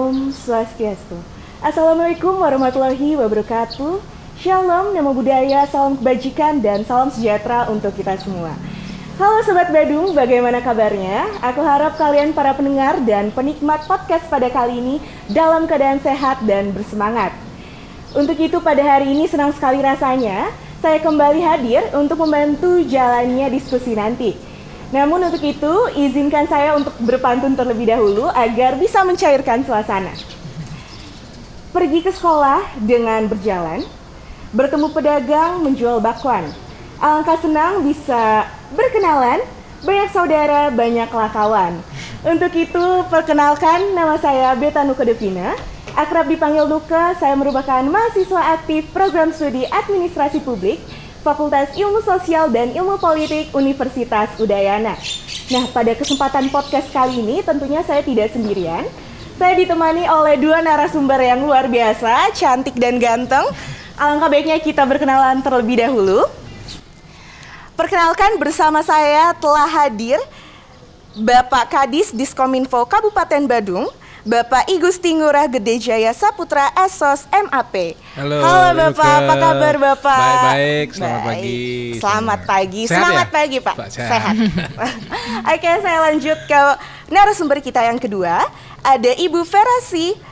Om Swastiastu. Assalamualaikum warahmatullahi wabarakatuh. Shalom, namo buddhaya, salam kebajikan, dan salam sejahtera untuk kita semua. Halo Sobat Badung, bagaimana kabarnya? Aku harap kalian para pendengar dan penikmat podcast pada kali ini dalam keadaan sehat dan bersemangat. Untuk itu pada hari ini senang sekali rasanya saya kembali hadir untuk membantu jalannya diskusi nanti. Namun untuk itu, izinkan saya untuk berpantun terlebih dahulu agar bisa mencairkan suasana. Pergi ke sekolah dengan berjalan, bertemu pedagang menjual bakwan. Alangkah senang bisa berkenalan, banyak saudara, banyaklah kawan. Untuk itu, perkenalkan nama saya Beta Nuka Devina. Akrab dipanggil Nuka, saya merupakan mahasiswa aktif program studi Administrasi Publik Fakultas Ilmu Sosial dan Ilmu Politik Universitas Udayana. Nah, pada kesempatan podcast kali ini tentunya saya tidak sendirian. Saya ditemani oleh dua narasumber yang luar biasa, cantik dan ganteng. Alangkah baiknya kita berkenalan terlebih dahulu. Perkenalkan, bersama saya telah hadir Bapak Kadis Diskominfo Kabupaten Badung, Bapak I Gusti Ngurah Gede Jaya Saputra Esos MAP. Halo Bapak, apa kabar Bapak? Baik, selamat pagi. Selamat pagi, Sehat semangat ya? pagi Pak. Sehat. Oke, saya lanjut ke narasumber kita yang kedua. Ada Ibu Verasi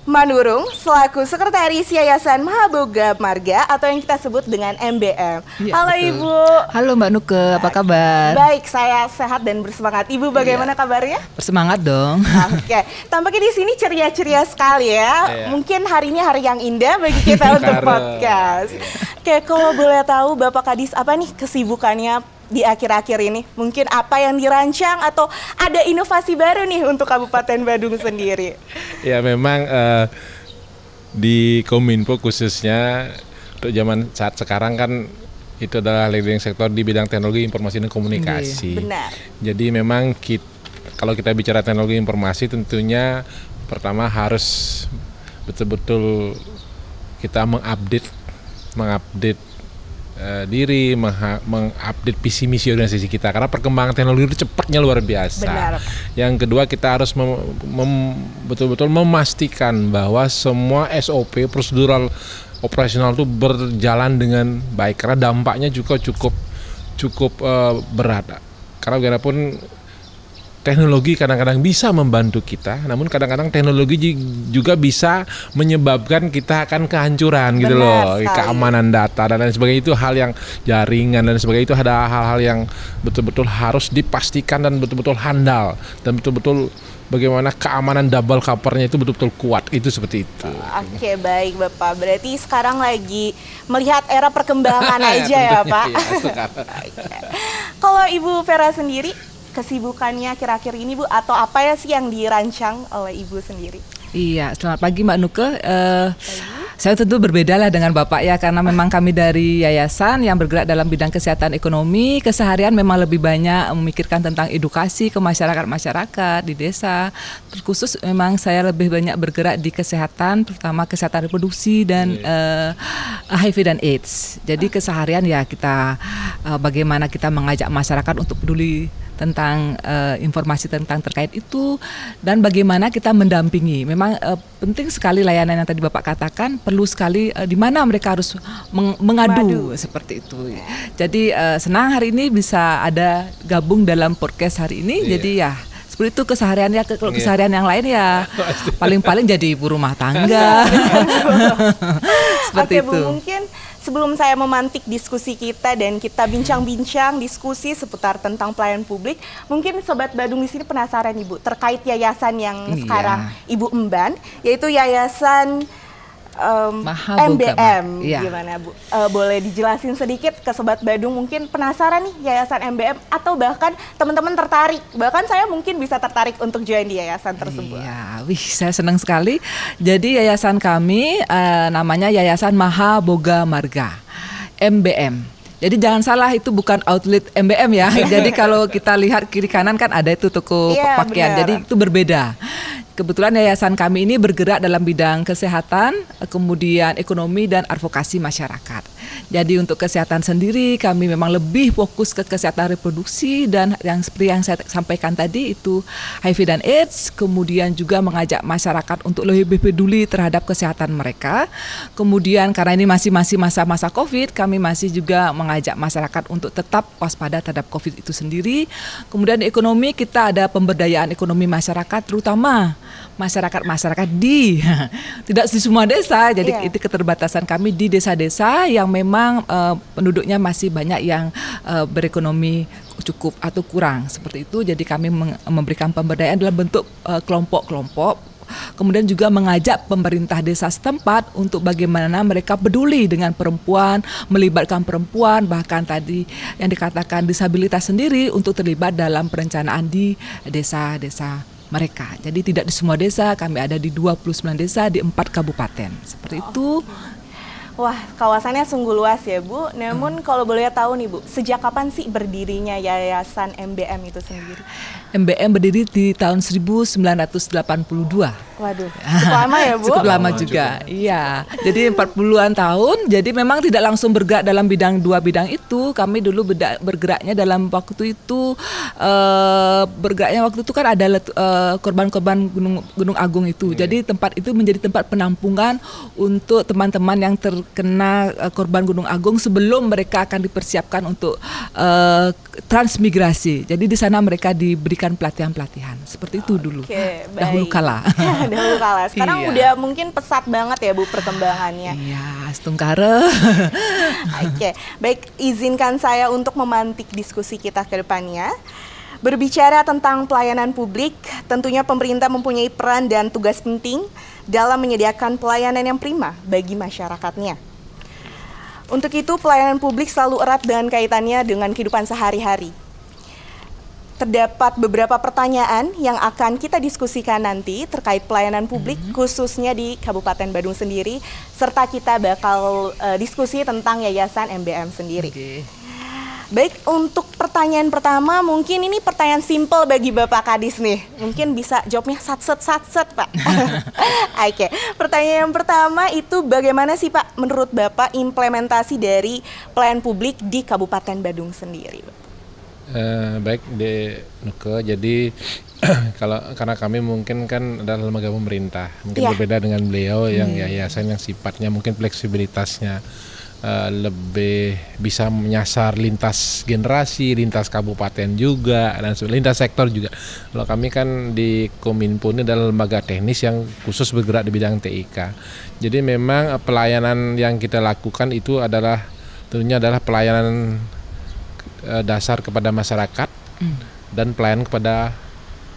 Manurung selaku Sekretaris Yayasan Mahaboga Marga atau yang kita sebut dengan MBM. Ya, Halo betul. Ibu. Halo Mbak Nuke, apa kabar? Baik, saya sehat dan bersemangat. Ibu bagaimana kabarnya? Bersemangat dong. Oke, tampaknya di sini ceria-ceria sekali ya. Iya. Mungkin hari ini hari yang indah bagi kita untuk Karena, podcast. Oke, kalau boleh tahu Bapak Kadis apa nih kesibukannya di akhir-akhir ini? Mungkin apa yang dirancang atau ada inovasi baru nih untuk Kabupaten Badung sendiri? Ya memang di Kominfo khususnya untuk zaman saat sekarang kan itu adalah leading sektor di bidang teknologi informasi dan komunikasi. Benar. Jadi memang kalau kita bicara teknologi informasi tentunya pertama harus betul-betul kita mengupdate diri, mengupdate visi misi organisasi kita karena perkembangan teknologi itu cepatnya luar biasa. Benar. Yang kedua kita harus betul-betul memastikan bahwa semua SOP prosedural operasional itu berjalan dengan baik karena dampaknya juga cukup berat. Karena bagaimanapun teknologi kadang-kadang bisa membantu kita, namun kadang-kadang teknologi juga bisa menyebabkan kita akan kehancuran gitu loh, keamanan data dan lain sebagainya itu hal yang jaringan dan sebagainya itu ada hal-hal yang betul-betul harus dipastikan dan betul-betul handal dan betul-betul bagaimana keamanan double covernya itu betul-betul kuat, itu seperti itu. Oke, baik Bapak. Berarti sekarang lagi melihat era perkembangan aja ya Pak. Kalau Ibu Vera sendiri, kesibukannya akhir-akhir ini Bu, atau apa ya sih yang dirancang oleh Ibu sendiri? Iya, selamat pagi Mbak Nuke. Saya tentu berbeda lah dengan Bapak ya, karena memang kami dari yayasan yang bergerak dalam bidang kesehatan ekonomi, keseharian memang lebih banyak memikirkan tentang edukasi ke masyarakat di desa. Terkhusus memang saya lebih banyak bergerak di kesehatan, terutama kesehatan reproduksi dan HIV dan AIDS. Jadi keseharian ya kita bagaimana kita mengajak masyarakat untuk peduli tentang informasi tentang terkait itu dan bagaimana kita mendampingi. Memang penting sekali layanan yang tadi Bapak katakan, perlu sekali di mana mereka harus mengadu seperti itu. Jadi senang hari ini bisa ada gabung dalam podcast hari ini. Jadi ya seperti itu kesehariannya. Kalau keseharian yang lain ya paling-paling jadi ibu rumah tangga. Seperti Oke, itu. Bu, mungkin sebelum saya memantik diskusi kita dan kita bincang-bincang diskusi seputar tentang pelayanan publik, mungkin Sobat Badung di sini penasaran Ibu terkait yayasan yang sekarang Ibu emban, yaitu Yayasan Mahaboga MBM. Iya. Gimana Bu? Boleh dijelasin sedikit ke Sobat Badung, mungkin penasaran nih Yayasan MBM atau bahkan teman-teman tertarik, bahkan saya mungkin bisa tertarik untuk join di yayasan tersebut. Iya, saya senang sekali. Jadi yayasan kami namanya Yayasan Mahaboga Marga, MBM. Jadi jangan salah, itu bukan outlet MBM ya. Jadi kalau kita lihat kiri kanan kan ada itu toko pakaian. Jadi itu berbeda. Kebetulan yayasan kami ini bergerak dalam bidang kesehatan, kemudian ekonomi dan advokasi masyarakat. Jadi untuk kesehatan sendiri kami memang lebih fokus ke kesehatan reproduksi dan yang seperti yang saya sampaikan tadi itu HIV dan AIDS, kemudian juga mengajak masyarakat untuk lebih peduli terhadap kesehatan mereka. Kemudian karena ini masih masa-masa COVID, kami masih juga mengajak masyarakat untuk tetap waspada terhadap COVID itu sendiri. Kemudian di ekonomi kita ada pemberdayaan ekonomi masyarakat, terutama masyarakat di tidak di semua desa, jadi itu keterbatasan kami di desa-desa yang memang penduduknya masih banyak yang berekonomi cukup atau kurang seperti itu. Jadi kami memberikan pemberdayaan dalam bentuk kelompok-kelompok. Kemudian juga mengajak pemerintah desa setempat untuk bagaimana mereka peduli dengan perempuan, melibatkan perempuan, bahkan tadi yang dikatakan disabilitas sendiri untuk terlibat dalam perencanaan di desa-desa mereka. Jadi tidak di semua desa, kami ada di 29 desa di 4 kabupaten. Seperti itu. Wah, kawasannya sungguh luas ya, Bu. Namun kalau boleh tahu nih, Bu, sejak kapan sih berdirinya Yayasan MBM itu sendiri? MBM berdiri di tahun 1982. Waduh, cukup lama ya, Bu? Cukup lama juga, iya. Jadi 40-an tahun, jadi memang tidak langsung bergerak dalam dua bidang itu. Kami dulu bergeraknya dalam waktu itu, bergeraknya waktu itu kan ada korban-korban Gunung Agung itu. Jadi tempat itu menjadi tempat penampungan untuk teman-teman yang terkena korban Gunung Agung sebelum mereka akan dipersiapkan untuk transmigrasi. Jadi di sana mereka diberikan pelatihan-pelatihan. Seperti itu dulu. Dahulu kala. Dahulu kala. Sekarang udah mungkin pesat banget ya, Bu, perkembangannya. Iya, setungkara. Oke, baik, izinkan saya untuk memantik diskusi kita ke depannya. Berbicara tentang pelayanan publik, tentunya pemerintah mempunyai peran dan tugas penting dalam menyediakan pelayanan yang prima bagi masyarakatnya. Untuk itu, pelayanan publik selalu erat dengan kaitannya dengan kehidupan sehari-hari. Terdapat beberapa pertanyaan yang akan kita diskusikan nanti terkait pelayanan publik, khususnya di Kabupaten Badung sendiri, serta kita bakal diskusi tentang Yayasan MBM sendiri. Baik, untuk pertanyaan pertama, mungkin ini pertanyaan simpel bagi Bapak Kadis nih. Mungkin bisa jawabnya satset, Pak. Oke, pertanyaan yang pertama itu bagaimana sih, Pak, menurut Bapak implementasi dari pelayanan publik di Kabupaten Badung sendiri, Pak? Baik, Nuke, jadi karena kami mungkin kan adalah lembaga pemerintah, mungkin berbeda dengan beliau yang yayasan yang sifatnya mungkin fleksibilitasnya lebih bisa menyasar lintas generasi, lintas kabupaten juga, dan lintas sektor juga. Kalau kami kan di Kominfo ini adalah lembaga teknis yang khusus bergerak di bidang TIK. Jadi memang pelayanan yang kita lakukan itu tentunya adalah pelayanan dasar kepada masyarakat dan pelayanan kepada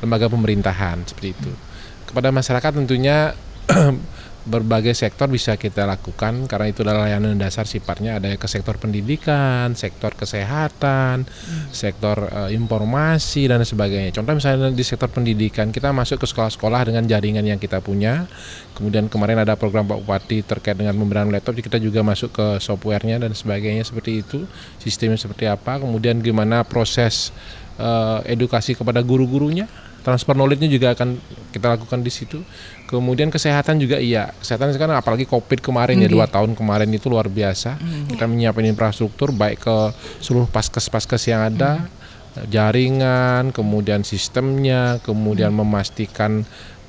lembaga pemerintahan seperti itu. Kepada masyarakat tentunya berbagai sektor bisa kita lakukan karena itu adalah layanan dasar sifatnya, ada ke sektor pendidikan, sektor kesehatan, sektor informasi dan sebagainya. Contoh misalnya di sektor pendidikan kita masuk ke sekolah-sekolah dengan jaringan yang kita punya. Kemudian kemarin ada program Pak Bupati terkait dengan pemberian laptop, kita juga masuk ke softwarenya dan sebagainya seperti itu. Sistemnya seperti apa, kemudian gimana proses edukasi kepada guru-gurunya. Transfer knowledge-nya juga akan kita lakukan di situ. Kemudian kesehatan juga kesehatan sekarang apalagi COVID kemarin 2 tahun kemarin itu luar biasa. Kita menyiapkan infrastruktur baik ke seluruh paskes-paskes yang ada, jaringan, kemudian sistemnya, kemudian memastikan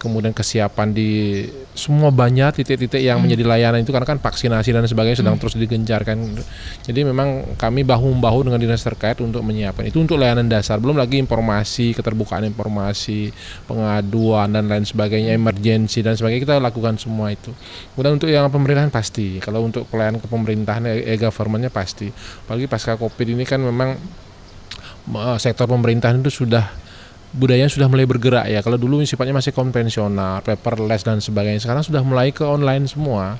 kemudian kesiapan di semua banyak titik-titik yang menjadi layanan itu karena kan vaksinasi dan sebagainya sedang terus digencarkan. Jadi memang kami bahu-membahu dengan dinas terkait untuk menyiapkan itu untuk layanan dasar, belum lagi informasi, keterbukaan informasi, pengaduan dan lain sebagainya, emergensi dan sebagainya, kita lakukan semua itu. Kemudian untuk yang pemerintahan pasti, kalau untuk pelayanan ke pemerintahan e-government-nya pasti. Apalagi pasca Covid ini kan memang sektor pemerintahan itu budayanya sudah mulai bergerak ya. Kalau dulu sifatnya masih konvensional, paperless dan sebagainya. Sekarang sudah mulai ke online semua.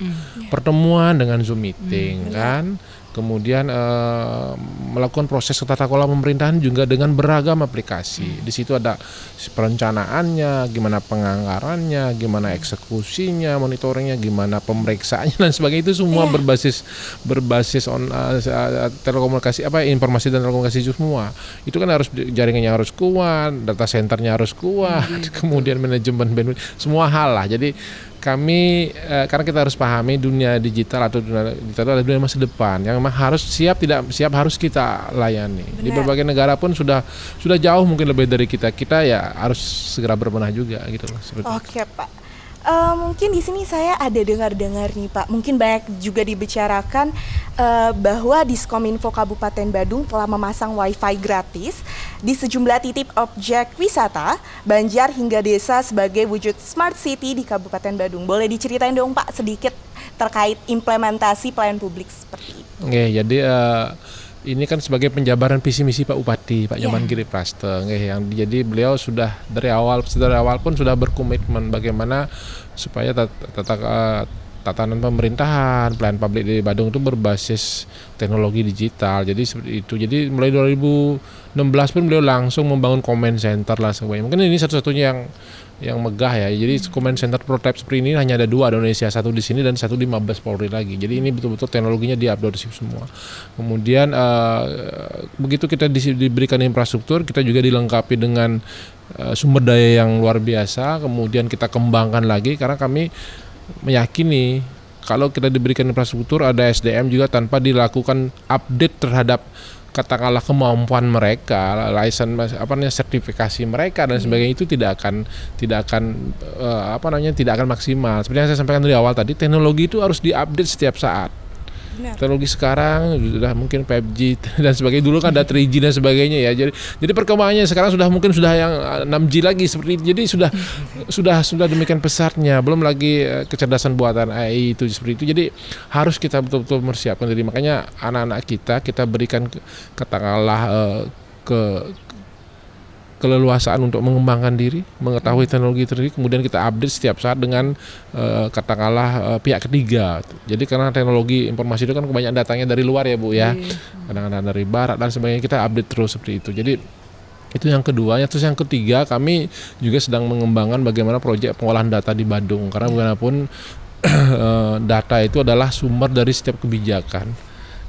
Pertemuan dengan Zoom meeting kan. Kemudian melakukan proses tata kelola pemerintahan juga dengan beragam aplikasi. Di situ ada perencanaannya, gimana penganggarannya, gimana eksekusinya, monitoringnya, gimana pemeriksaannya dan sebagainya. Itu semua berbasis telekomunikasi, informasi dan telekomunikasi itu semua. Itu kan harus jaringannya harus kuat, data centernya harus kuat, kemudian manajemen bandwidth, semua hal lah. Jadi karena kita harus pahami dunia digital atau dunia digital itu adalah dunia masa depan yang memang harus siap tidak siap harus kita layani. Benar. Di berbagai negara pun sudah jauh mungkin lebih dari kita ya harus segera berbenah juga gitu loh. Oke Pak. Mungkin di sini saya ada dengar-dengar nih Pak, mungkin banyak juga dibicarakan bahwa Diskominfo Kabupaten Badung telah memasang wifi gratis di sejumlah titik objek wisata, Banjar hingga desa sebagai wujud smart city di Kabupaten Badung. Boleh diceritain dong Pak sedikit terkait implementasi pelayanan publik seperti itu? Oke, jadi ini kan sebagai penjabaran visi misi Pak Bupati, Pak Nyoman Giri Praste, yang jadi beliau sudah dari awal pun sudah berkomitmen bagaimana supaya tatanan pemerintahan, pelayanan publik di Badung itu berbasis teknologi digital. Jadi seperti itu. Jadi mulai 2016 pun beliau langsung membangun comment center lah sebagainya. Mungkin ini satu-satunya yang megah ya. Jadi comment center prototype seperti ini hanya ada 2 di Indonesia, satu di sini dan satu di Mabes Polri lagi. Jadi ini betul-betul teknologinya di-upload semua. Kemudian begitu kita diberikan infrastruktur, kita juga dilengkapi dengan sumber daya yang luar biasa. Kemudian kita kembangkan lagi karena kami meyakini kalau kita diberikan infrastruktur ada SDM juga tanpa dilakukan update terhadap katakanlah kemampuan mereka, license sertifikasi mereka dan sebagainya itu tidak akan maksimal. Seperti yang saya sampaikan dari awal tadi, teknologi itu harus diupdate setiap saat. Benar. Teknologi sekarang sudah mungkin 5G dan sebagainya, dulu kan ada 3G dan sebagainya ya. Jadi perkembangannya sekarang sudah yang 6G lagi seperti itu. Jadi sudah demikian pesatnya. Belum lagi kecerdasan buatan AI itu seperti itu. Jadi harus kita betul-betul mempersiapkan diri. Makanya anak-anak kita berikan katakanlah keleluasaan untuk mengembangkan diri, mengetahui teknologi tertentu, kemudian kita update setiap saat dengan katakanlah pihak ketiga. Jadi karena teknologi informasi itu kan kebanyakan datangnya dari luar ya Bu ya, kadang-kadang dari barat dan sebagainya, kita update terus seperti itu. Jadi itu yang kedua. Terus yang ketiga, kami juga sedang mengembangkan bagaimana proyek pengolahan data di Badung, karena bagaimanapun data itu adalah sumber dari setiap kebijakan.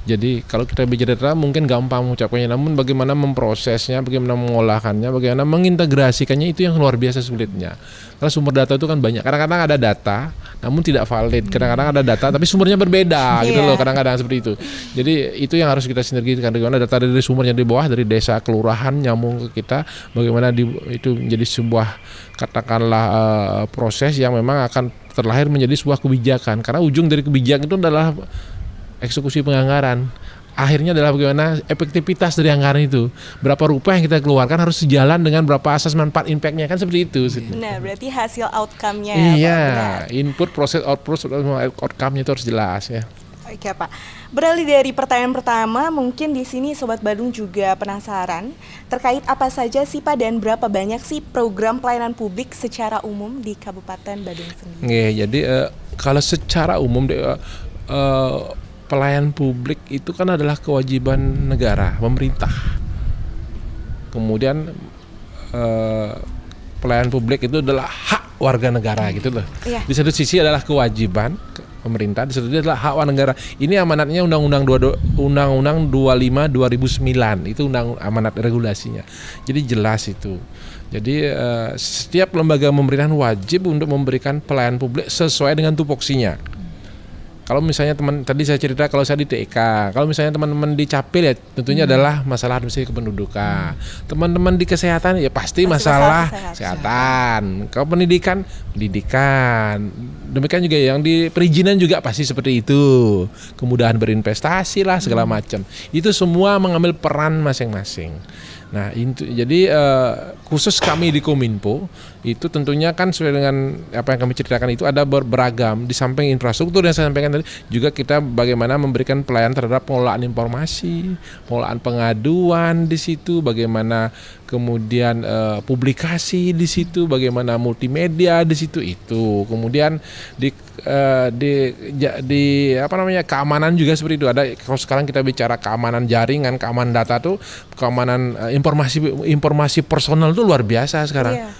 Jadi kalau kita bicara data mungkin gampang mengucapkannya, namun bagaimana memprosesnya, bagaimana mengolahkannya, bagaimana mengintegrasikannya itu yang luar biasa sulitnya. Karena sumber data itu kan banyak. Kadang-kadang ada data, namun tidak valid. Kadang-kadang ada data, tapi sumbernya berbeda, gitu loh. Kadang-kadang seperti itu. Jadi itu yang harus kita sinergikan. Bagaimana data dari sumbernya di bawah, dari desa, kelurahan nyambung ke kita, bagaimana itu menjadi sebuah katakanlah proses yang memang akan terlahir menjadi sebuah kebijakan. Karena ujung dari kebijakan itu adalah eksekusi penganggaran. Akhirnya adalah bagaimana efektivitas dari anggaran itu, berapa rupiah yang kita keluarkan harus sejalan dengan berapa asas manfaat impactnya, kan seperti itu. Nah, berarti hasil outcome-nya ya iya, Pak. input, proses, outcome-nya itu harus jelas ya. Oke Pak, beralih dari pertanyaan pertama, mungkin di sini Sobat Badung juga penasaran terkait apa saja sih Pak dan berapa banyak sih program pelayanan publik secara umum di Kabupaten Badung sendiri? Jadi kalau secara umum pelayanan publik itu kan adalah kewajiban negara, pemerintah. Kemudian pelayanan publik itu adalah hak warga negara gitu loh. Iya. Di satu sisi adalah kewajiban pemerintah, di satu sisi adalah hak warga negara. Ini amanatnya Undang-Undang 25 2009, itu amanat regulasinya. Jadi jelas itu. Jadi setiap lembaga pemerintahan wajib untuk memberikan pelayanan publik sesuai dengan tupoksinya. Kalau misalnya tadi saya cerita kalau saya di TK, kalau misalnya teman-teman di Capil ya tentunya adalah masalah administrasi kependudukan. Teman-teman di kesehatan ya pasti masalah kesehatan. Kalau pendidikan. Demikian juga yang di perizinan juga pasti seperti itu. Kemudahan berinvestasi lah segala macam. Itu semua mengambil peran masing-masing. Nah, jadi khusus kami di Kominfo itu tentunya kan sesuai dengan apa yang kami ceritakan itu ada beragam. Di samping infrastruktur yang saya sampaikan tadi, juga kita bagaimana memberikan pelayanan terhadap pengolahan informasi, pengolahan pengaduan di situ, bagaimana kemudian publikasi di situ, bagaimana multimedia di situ itu. Kemudian di keamanan juga seperti itu. Ada kalau sekarang kita bicara keamanan jaringan, keamanan data tuh, keamanan informasi personal itu luar biasa sekarang. Yeah.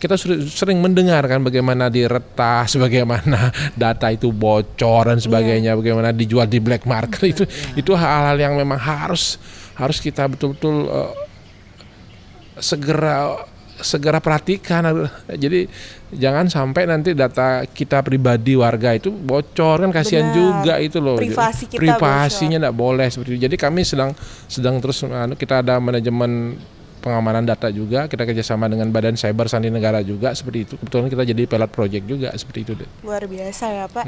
Kita sering mendengar kan bagaimana diretas, bagaimana data itu bocor dan sebagainya, bagaimana dijual di black market. Itu hal-hal yang memang harus kita betul-betul segera segera perhatikan. Jadi jangan sampai nanti data kita pribadi warga itu bocor, kan kasihan juga itu loh. Privasinya tidak boleh seperti itu. Jadi kami sedang terus kita ada manajemen pengamanan data juga, kita kerjasama dengan Badan Cyber Sandi Negara juga seperti itu. Kebetulan kita jadi pilot project juga seperti itu. Luar biasa ya Pak.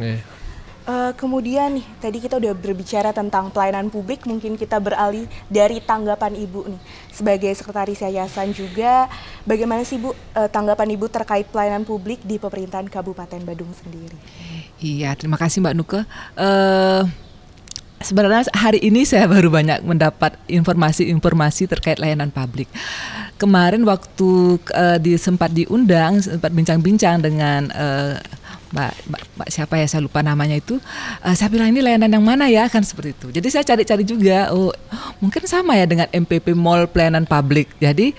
Kemudian nih, tadi kita udah berbicara tentang pelayanan publik, mungkin kita beralih dari tanggapan Ibu nih. Sebagai sekretaris yayasan juga, bagaimana sih Bu tanggapan Ibu terkait pelayanan publik di pemerintahan Kabupaten Badung sendiri? Iya, terima kasih Mbak Nuke. Sebenarnya hari ini saya baru banyak mendapat informasi-informasi terkait layanan publik. Kemarin waktu sempat diundang, sempat bincang-bincang dengan Mbak siapa ya, saya lupa namanya itu, saya bilang ini layanan yang mana ya, kan seperti itu. Jadi saya cari-cari juga, mungkin sama ya dengan MPP Mall Pelayanan Publik. Jadi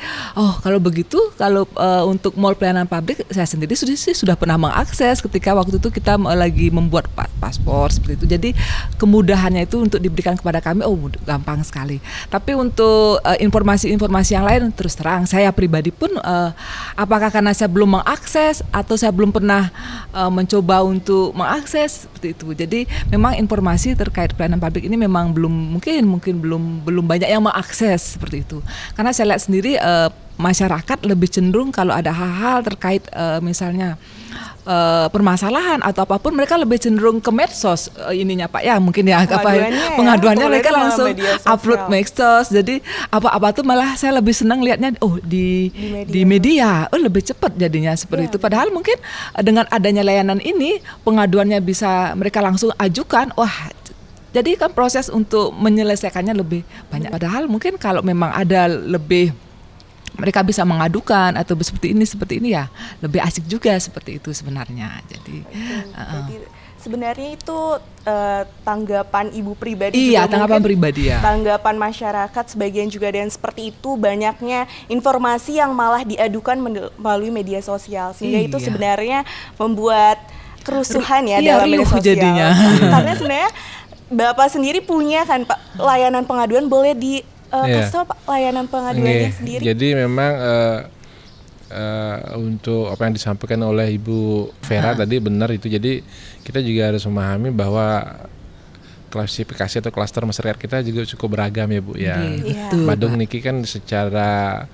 kalau begitu, kalau untuk Mall Pelayanan Publik saya sendiri sudah pernah mengakses ketika waktu itu kita lagi membuat paspor seperti itu. Jadi kemudahannya itu untuk diberikan kepada kami, gampang sekali. Tapi untuk informasi-informasi yang lain, terus terang saya pribadi pun apakah karena saya belum mengakses atau saya belum pernah mencoba untuk mengakses seperti itu. Jadi memang informasi terkait pelayanan publik ini memang mungkin belum banyak yang mengakses seperti itu. Karena saya lihat sendiri masyarakat lebih cenderung kalau ada hal-hal terkait misalnya permasalahan atau apapun, mereka lebih cenderung ke medsos ininya Pak ya, mungkin ya pengaduannya mereka langsung upload medsos. Jadi apa-apa tuh malah saya lebih senang lihatnya di media lebih cepat jadinya seperti itu. Padahal mungkin dengan adanya layanan ini pengaduannya bisa mereka langsung ajukan, jadi kan proses untuk menyelesaikannya lebih banyak. Padahal mungkin kalau memang ada lebih mereka bisa mengadukan atau seperti ini ya lebih asik juga seperti itu sebenarnya. Jadi sebenarnya itu tanggapan Ibu pribadi. Iya, tanggapan pribadi ya. Tanggapan masyarakat sebagian juga, dan seperti itu banyaknya informasi yang malah diadukan melalui media sosial, sehingga itu sebenarnya membuat kerusuhan ya dalam media sosial. Jadinya. Karena sebenarnya Bapak sendiri punya kan Pak layanan pengaduan, boleh kasih tahu Pak layanan pengaduannya sendiri. Jadi memang untuk apa yang disampaikan oleh Ibu Vera tadi benar itu. Jadi kita juga harus memahami bahwa klasifikasi atau klaster masyarakat kita juga cukup beragam ya Bu ya. Badung niki kan secara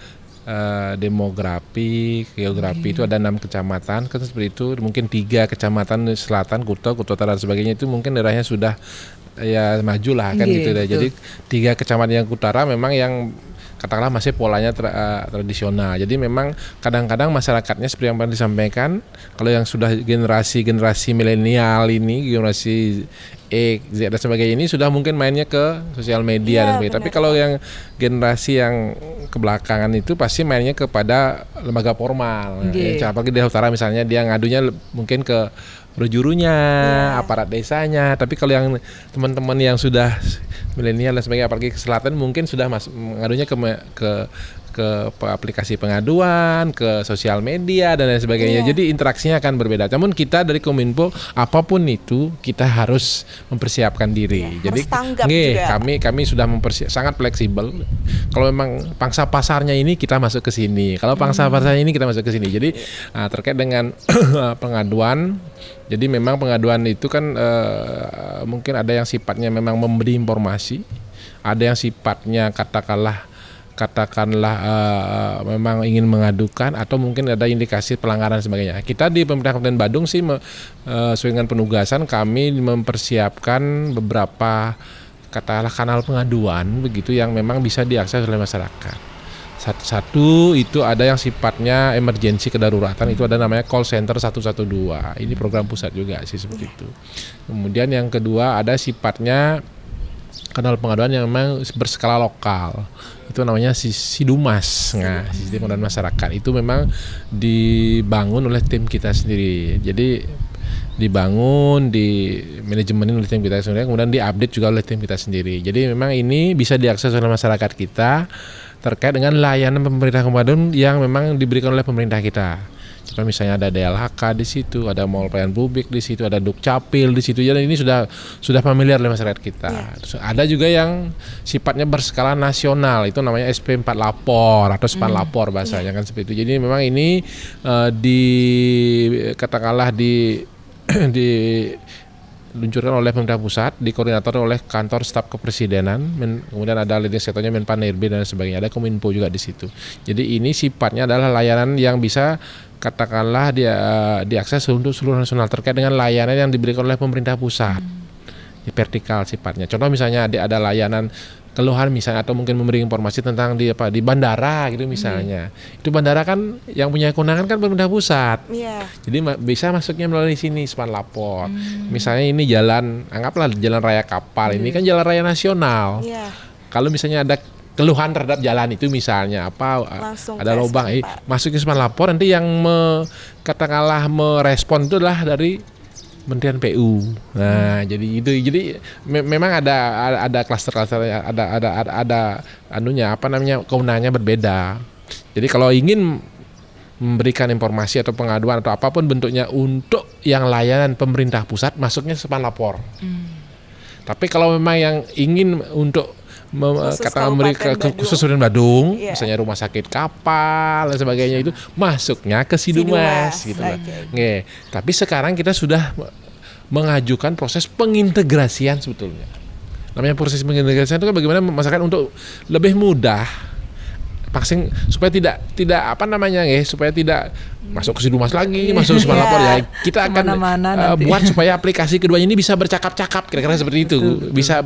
demografi, geografi itu ada 6 kecamatan kan seperti itu. Mungkin 3 kecamatan selatan, Kuto Utara dan sebagainya itu mungkin daerahnya sudah ya maju lah kan gitu ya. Jadi 3 kecamatan yang utara memang yang katakanlah masih polanya tradisional. Jadi memang kadang-kadang masyarakatnya seperti yang pernah disampaikan, kalau yang sudah generasi milenial ini, generasi Z dan sebagainya ini sudah mungkin mainnya ke sosial media dan sebagainya. Tapi kalau yang generasi yang kebelakangan itu pasti mainnya kepada lembaga formal. Apalagi di utara misalnya dia ngadunya mungkin ke berjurunya, aparat desanya. Tapi kalau yang teman-teman yang sudah milenial dan sebagainya, apalagi ke selatan mungkin sudah mengadunya ke aplikasi pengaduan, ke sosial media dan lain sebagainya. Jadi interaksinya akan berbeda. Namun kita dari Kominfo apapun itu kita harus mempersiapkan diri. Jadi kami sudah sangat fleksibel. Kalau memang pangsa pasarnya ini kita masuk ke sini. Kalau pangsa pasarnya ini kita masuk ke sini. Jadi terkait dengan pengaduan. Jadi memang pengaduan itu kan mungkin ada yang sifatnya memang memberi informasi, ada yang sifatnya katakanlah memang ingin mengadukan, atau mungkin ada indikasi pelanggaran dan sebagainya. Kita di pemerintah Kabupaten Badung sih sesuai dengan penugasan kami mempersiapkan beberapa katakanlah kanal pengaduan begitu yang memang bisa diakses oleh masyarakat. Satu itu ada yang sifatnya emergensi kedaruratan, itu ada namanya call center 112. Ini program pusat juga sih seperti itu. Kemudian yang kedua ada sifatnya kanal pengaduan yang memang berskala lokal. Itu namanya Sidumas. Nah, sistem pengaduan masyarakat itu memang dibangun oleh tim kita sendiri. Jadi dibangun, di manajemenin oleh tim kita sendiri, kemudian diupdate juga oleh tim kita sendiri. Jadi memang ini bisa diakses oleh masyarakat kita terkait dengan layanan pemerintah Kabupaten yang memang diberikan oleh pemerintah kita. Contoh misalnya ada DLHK di situ, ada Mall Pelayanan Publik di situ, ada Dukcapil di situ. Jadi ini sudah familiar oleh masyarakat kita. Terus ada juga yang sifatnya berskala nasional, itu namanya SP4 lapor atau SPAN lapor bahasanya kan seperti itu. Jadi memang ini katakanlah diluncurkan oleh pemerintah pusat, dikoordinator oleh kantor staf kepresidenan, kemudian ada leading sektornya Menpan-RB dan sebagainya, ada Kominfo juga di situ. Jadi ini sifatnya adalah layanan yang bisa katakanlah diakses untuk seluruh nasional terkait dengan layanan yang diberikan oleh pemerintah pusat. Vertikal sifatnya. Contoh misalnya ada layanan keluhan misalnya atau mungkin memberi informasi tentang di bandara gitu misalnya. Itu bandara kan yang punya kewenangan kan pemerintah pusat. Jadi bisa masuknya melalui sini SPAN lapor. Misalnya ini anggaplah jalan raya kapal, ini kan jalan raya nasional. Kalau misalnya ada keluhan terhadap jalan itu misalnya langsung ada lubang, masuk ke SPAN lapor, nanti yang katakanlah merespon itu adalah dari Kementerian PU. Nah, jadi memang ada klaster-klaster, ada kewenangannya berbeda. Jadi kalau ingin memberikan informasi atau pengaduan atau apapun bentuknya untuk yang layanan pemerintah pusat, masuknya SPAN lapor. Tapi kalau memang yang ingin untuk memberi khusus Kabupaten Badung, misalnya rumah sakit kapal dan sebagainya, itu masuknya ke Sidumas gitu loh. Tapi sekarang kita sudah mengajukan proses pengintegrasian sebetulnya. Namanya proses pengintegrasian itu kan bagaimana masyarakat untuk lebih mudah supaya tidak supaya tidak masuk ke Sidumas lagi, masuk ke SPAN lapor ya. Kita akan buat supaya aplikasi keduanya ini bisa bercakap-cakap, kira-kira seperti itu. Bisa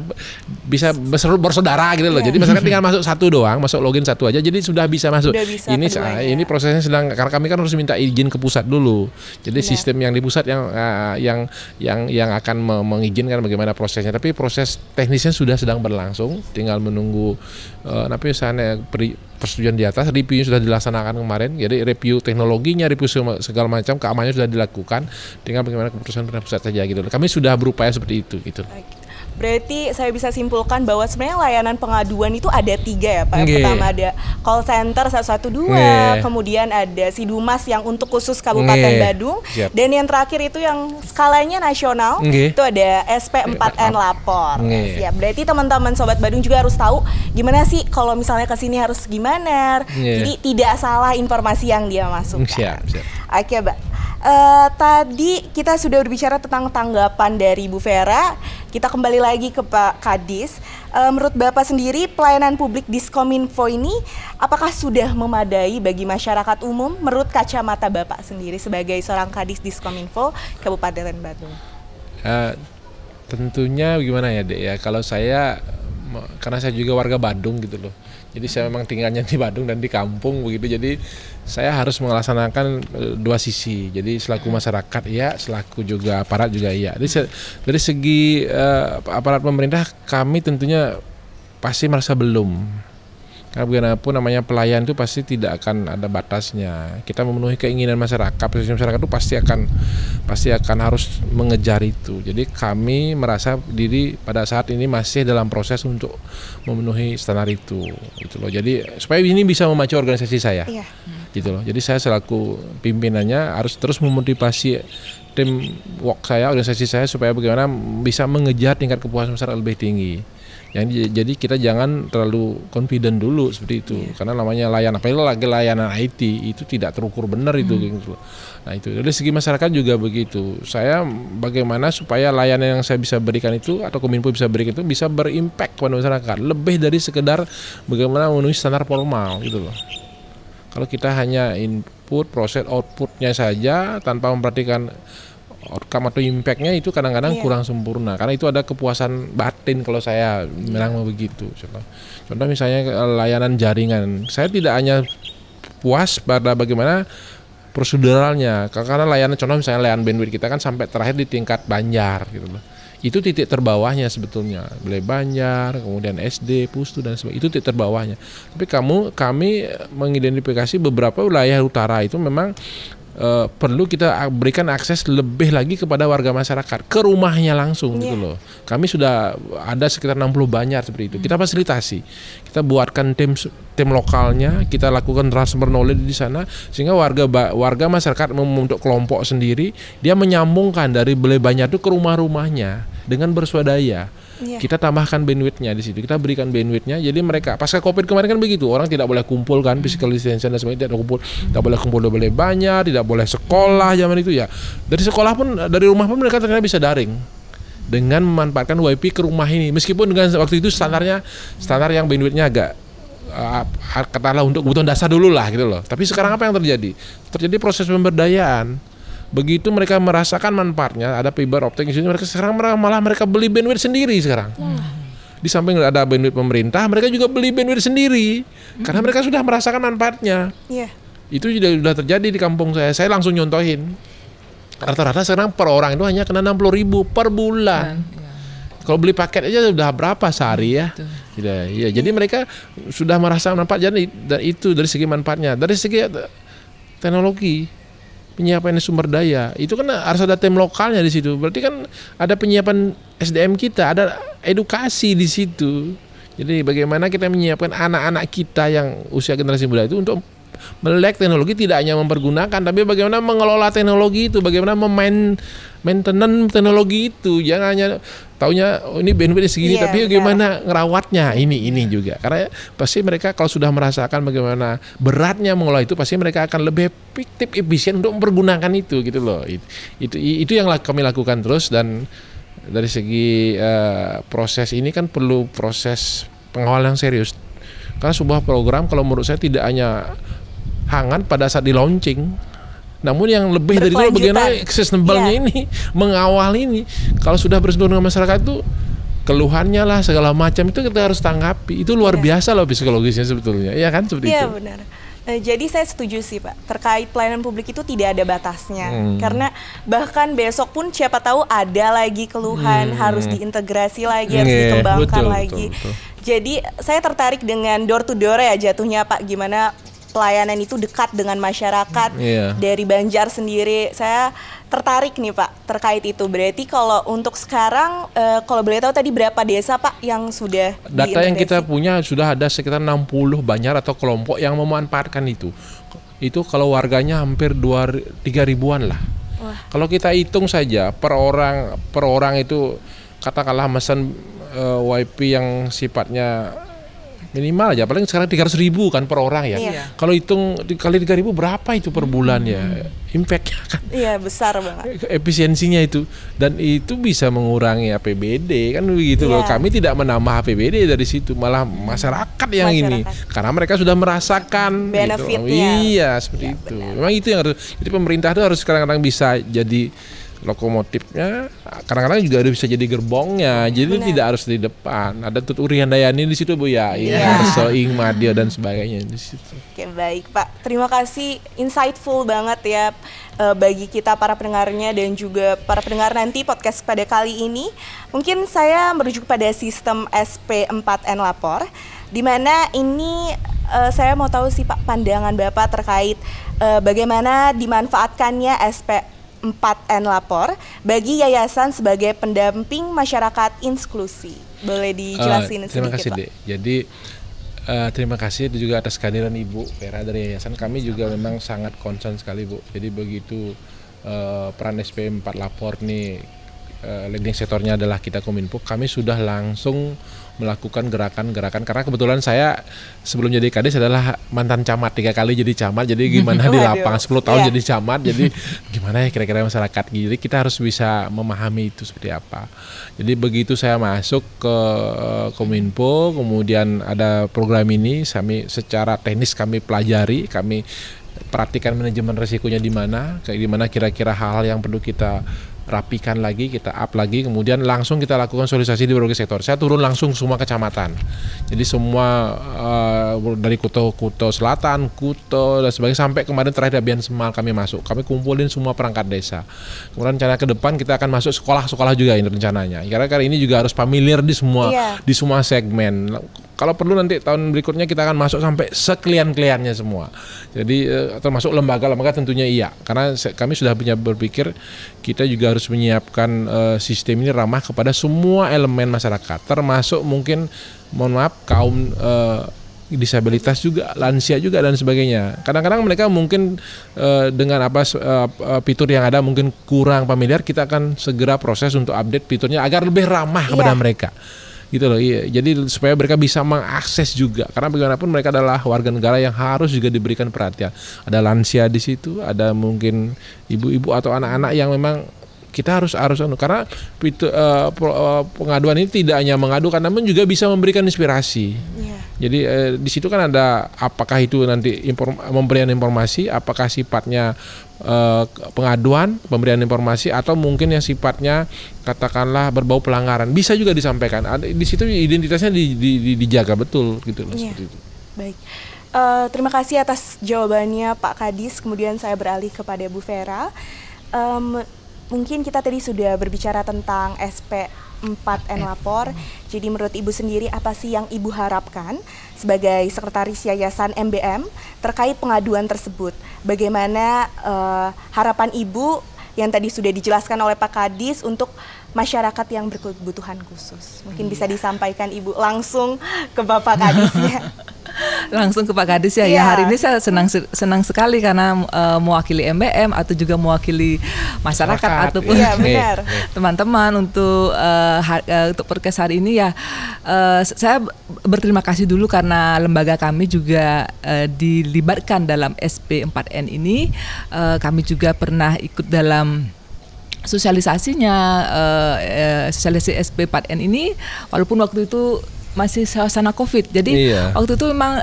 bersaudara gitu loh. Jadi masyarakat tinggal masuk satu doang, masuk login satu aja, jadi sudah bisa masuk. Ini prosesnya sedang, karena kami kan harus minta izin ke pusat dulu. Jadi sistem yang di pusat yang akan mengizinkan bagaimana prosesnya. Tapi proses teknisnya sedang berlangsung, tinggal menunggu misalnya persetujuan di atas. Review sudah dilaksanakan kemarin, jadi review teknologinya, review segala macam keamanannya sudah dilakukan, tinggal bagaimana keputusan pemerintah pusat saja gitu. Kami sudah berupaya seperti itu gitu. Berarti saya bisa simpulkan bahwa sebenarnya layanan pengaduan itu ada 3 ya Pak. Yang pertama ada call center 112, kemudian ada Sidumas yang untuk khusus Kabupaten Badung, dan yang terakhir itu yang skalanya nasional, itu ada SP4N lapor. Berarti teman-teman Sobat Badung juga harus tahu gimana sih kalau misalnya ke sini harus gimana. Jadi tidak salah informasi yang dia masukkan. Oke, Mbak. Tadi kita sudah berbicara tentang tanggapan dari Bu Vera. Kita kembali lagi ke Pak Kadis. Menurut Bapak sendiri, pelayanan publik Diskominfo ini apakah sudah memadai bagi masyarakat umum menurut kacamata Bapak sendiri sebagai seorang Kadis Diskominfo Kabupaten Badung? Tentunya bagaimana ya Dek ya, kalau saya, karena saya juga warga Badung gitu loh. Jadi saya memang tinggalnya di Badung dan di kampung begitu. Jadi saya harus melaksanakan dua sisi. Jadi selaku masyarakat ya, selaku juga aparat juga iya. Jadi dari segi aparat pemerintah kami tentunya pasti merasa belum. Karena bagaimanapun namanya pelayan itu pasti tidak akan ada batasnya. Kita memenuhi keinginan masyarakat, masyarakat itu pasti akan harus mengejar itu. Jadi kami merasa diri pada saat ini masih dalam proses untuk memenuhi standar itu, gitu loh. Jadi supaya ini bisa memacu organisasi saya, gitu loh. Jadi saya selaku pimpinannya harus terus memotivasi tim work saya, organisasi saya supaya bagaimana bisa mengejar tingkat kepuasan masyarakat lebih tinggi. Jadi kita jangan terlalu confident dulu seperti itu, karena namanya layanan, apalagi layanan IT itu tidak terukur benar itu. Gitu. Nah itu dari segi masyarakat juga begitu. Saya bagaimana supaya layanan yang saya bisa berikan itu atau Kominfo bisa berikan itu bisa berimpact kepada masyarakat, lebih dari sekedar bagaimana memenuhi standar formal gitu loh. Kalau kita hanya input, proses, outputnya saja tanpa memperhatikan outcome atau impactnya, itu kadang-kadang kurang sempurna, karena itu ada kepuasan batin kalau saya bilang begitu. Contoh misalnya layanan jaringan, saya tidak hanya puas pada bagaimana proseduralnya, karena layanan, contoh misalnya layanan bandwidth kita kan sampai terakhir di tingkat Banjar gitu loh. Itu titik terbawahnya sebetulnya, Belai Banjar, kemudian SD, Pustu dan sebagainya, itu titik terbawahnya. Tapi kami mengidentifikasi beberapa wilayah utara itu memang perlu kita berikan akses lebih lagi kepada warga masyarakat ke rumahnya langsung gitu loh. Kami sudah ada sekitar 60 banjar seperti itu. Kita fasilitasi, kita buatkan tim lokalnya, kita lakukan transfer knowledge di sana sehingga warga masyarakat membentuk kelompok sendiri, dia menyambungkan dari Balai Banjar itu ke rumah-rumahnya dengan berswadaya. Kita tambahkan bandwidth-nya di situ. Kita berikan bandwidth-nya. Jadi mereka pasca Covid kemarin kan begitu. Orang tidak boleh kumpul kan, physical distancing dan sebagainya, tidak boleh kumpul banyak, tidak boleh sekolah zaman itu ya. Dari sekolah pun, dari rumah pun mereka ternyata bisa daring dengan memanfaatkan WiFi ke rumah ini. Meskipun dengan waktu itu standar yang bandwidth-nya agak katakanlah untuk kebutuhan dasar dulu lah gitu loh. Tapi sekarang apa yang terjadi? Terjadi proses pemberdayaan. Begitu mereka merasakan manfaatnya, ada fiber optik di sini, sekarang malah mereka beli bandwidth sendiri sekarang. Di samping ada bandwidth pemerintah, mereka juga beli bandwidth sendiri karena mereka sudah merasakan manfaatnya. Itu sudah terjadi di kampung saya. Saya langsung nyontohin. Rata-rata sekarang per orang itu hanya kena 60.000 per bulan. Kalau beli paket aja sudah berapa sehari ya? Ya, jadi mereka sudah merasakan manfaat. Jadi itu dari segi manfaatnya, dari segi teknologi. Penyiapan sumber daya itu kan harus ada tim lokalnya di situ. Berarti kan ada penyiapan SDM kita, ada edukasi di situ. Jadi bagaimana kita menyiapkan anak-anak kita yang usia generasi muda itu untuk melek teknologi, tidak hanya mempergunakan, tapi bagaimana mengelola teknologi itu, bagaimana maintenance teknologi itu. Jangan hanya taunya ini bandwidth segini, tapi bagaimana ngerawatnya ini juga. Karena pasti mereka kalau sudah merasakan bagaimana beratnya mengelola itu, pasti mereka akan lebih efektif, efisien untuk mempergunakan itu gitu loh. Itu yang kami lakukan terus. Dan dari segi proses ini kan perlu proses pengawalan yang serius. Karena sebuah program kalau menurut saya tidak hanya hangat pada saat di launching, namun yang lebih dari itu bagaimana sustainable-nya ini, mengawal ini. Kalau sudah bersentuhan dengan masyarakat itu, keluhannya lah segala macam itu kita harus tanggapi. Itu luar biasa loh psikologisnya sebetulnya. Iya kan seperti itu. Iya benar. Jadi saya setuju sih Pak, terkait pelayanan publik itu tidak ada batasnya. Karena bahkan besok pun siapa tahu ada lagi keluhan, harus diintegrasi lagi, harus dikembangkan lagi. Betul. Jadi saya tertarik dengan door to door ya jatuhnya Pak, gimana pelayanan itu dekat dengan masyarakat dari Banjar sendiri. Saya tertarik nih Pak terkait itu. Berarti kalau untuk sekarang kalau boleh tahu tadi berapa desa Pak yang sudah data yang kita punya sudah ada sekitar 60 banjar atau kelompok yang memanfaatkan itu. Itu kalau warganya hampir 3 ribuan lah. Kalau kita hitung saja per orang itu katakanlah mesen WiFi yang sifatnya minimal aja, paling sekarang 300.000 kan per orang ya. Kalau hitung kali 3.000 berapa itu per bulan ya? Impact-nya kan. Iya, besar banget. Efisiensinya itu, dan itu bisa mengurangi APBD kan begitu loh. Kami tidak menambah APBD dari situ, malah masyarakat yang ini karena mereka sudah merasakan benefitnya. Gitu. Iya, seperti itu. Benar. Memang itu yang harus. Jadi pemerintah itu harus kadang-kadang bisa jadi lokomotifnya, kadang-kadang juga bisa jadi gerbongnya. Jadi tidak harus di depan. Ada Tut Urian Dayani di situ Bu ya, Harso, Ing, Madio dan sebagainya di situ. Oke, baik Pak. Terima kasih, insightful banget ya bagi kita para pendengarnya dan juga para pendengar nanti podcast pada kali ini. Mungkin saya merujuk pada sistem SP4N Lapor, di mana ini saya mau tahu sih Pak pandangan Bapak terkait bagaimana dimanfaatkannya SP4N Lapor bagi yayasan sebagai pendamping masyarakat inklusi. Boleh dijelasin sedikit, terima kasih, Pak? Dek. Jadi terima kasih juga atas kehadiran Ibu Vera dari yayasan. Kami juga memang sangat concern sekali Bu. Jadi begitu peran SP4 Lapor nih leading sektornya adalah kita Kominfo, kami sudah langsung melakukan gerakan-gerakan karena kebetulan saya sebelum jadi Kades adalah mantan camat 3 kali jadi camat, jadi gimana di lapangan 10 tahun jadi camat, jadi gimana ya kira-kira masyarakat, jadi kita harus bisa memahami itu seperti apa. Jadi begitu saya masuk ke Kominfo, kemudian ada program ini, kami secara teknis kami pelajari, kami perhatikan manajemen resikonya di mana, kayak gimana kira-kira hal-hal yang perlu kita rapikan lagi, kita up lagi, kemudian langsung kita lakukan sosialisasi di berbagai sektor. Saya turun langsung semua kecamatan. Jadi semua dari Kuto Selatan, Kuto dan sebagainya sampai kemarin terakhir Bian Semal kami masuk. Kami kumpulin semua perangkat desa. Kemudian rencana ke depan kita akan masuk sekolah-sekolah juga ini rencananya. Karena kali ini juga harus familiar di semua segmen. kalau perlu nanti tahun berikutnya kita akan masuk sampai seklian-kliannya semua. Jadi termasuk lembaga-lembaga tentunya iya, karena kami sudah punya berpikir kita juga harus menyiapkan sistem ini ramah kepada semua elemen masyarakat, termasuk mungkin mohon maaf kaum disabilitas juga, lansia juga dan sebagainya. Kadang-kadang mereka mungkin dengan fitur yang ada mungkin kurang familiar, kita akan segera proses untuk update fiturnya agar lebih ramah kepada mereka. Gitu loh, iya. Jadi supaya mereka bisa mengakses juga, karena bagaimanapun mereka adalah warga negara yang harus juga diberikan perhatian. Ada lansia di situ, ada mungkin ibu-ibu atau anak-anak yang memang kita harus karena pengaduan ini tidak hanya mengadukan, namun juga bisa memberikan inspirasi. Jadi di situ kan ada apakah itu nanti pemberian informasi, apakah sifatnya pengaduan, pemberian informasi, atau mungkin yang sifatnya katakanlah berbau pelanggaran, bisa juga disampaikan. Di situ identitasnya dijaga betul gitu loh, seperti itu. Baik. Terima kasih atas jawabannya Pak Kadis. Kemudian saya beralih kepada Bu Vera. Mungkin kita tadi sudah berbicara tentang SP4N lapor. Jadi menurut Ibu sendiri apa sih yang Ibu harapkan sebagai Sekretaris Yayasan MBM terkait pengaduan tersebut? Bagaimana harapan Ibu yang tadi sudah dijelaskan oleh Pak Kadis untuk masyarakat yang berkebutuhan khusus? Mungkin bisa disampaikan Ibu langsung ke Bapak Kadis ya. Langsung ke Pak Kadis ya. Ya, hari ini saya senang sekali karena mewakili MBM atau juga mewakili masyarakat ataupun teman-teman untuk podcast hari ini ya. Saya berterima kasih dulu karena lembaga kami juga dilibatkan dalam SP4N ini. Kami juga pernah ikut dalam sosialisasinya, sosialisasi SP4N ini, walaupun waktu itu masih suasana COVID. Jadi waktu itu memang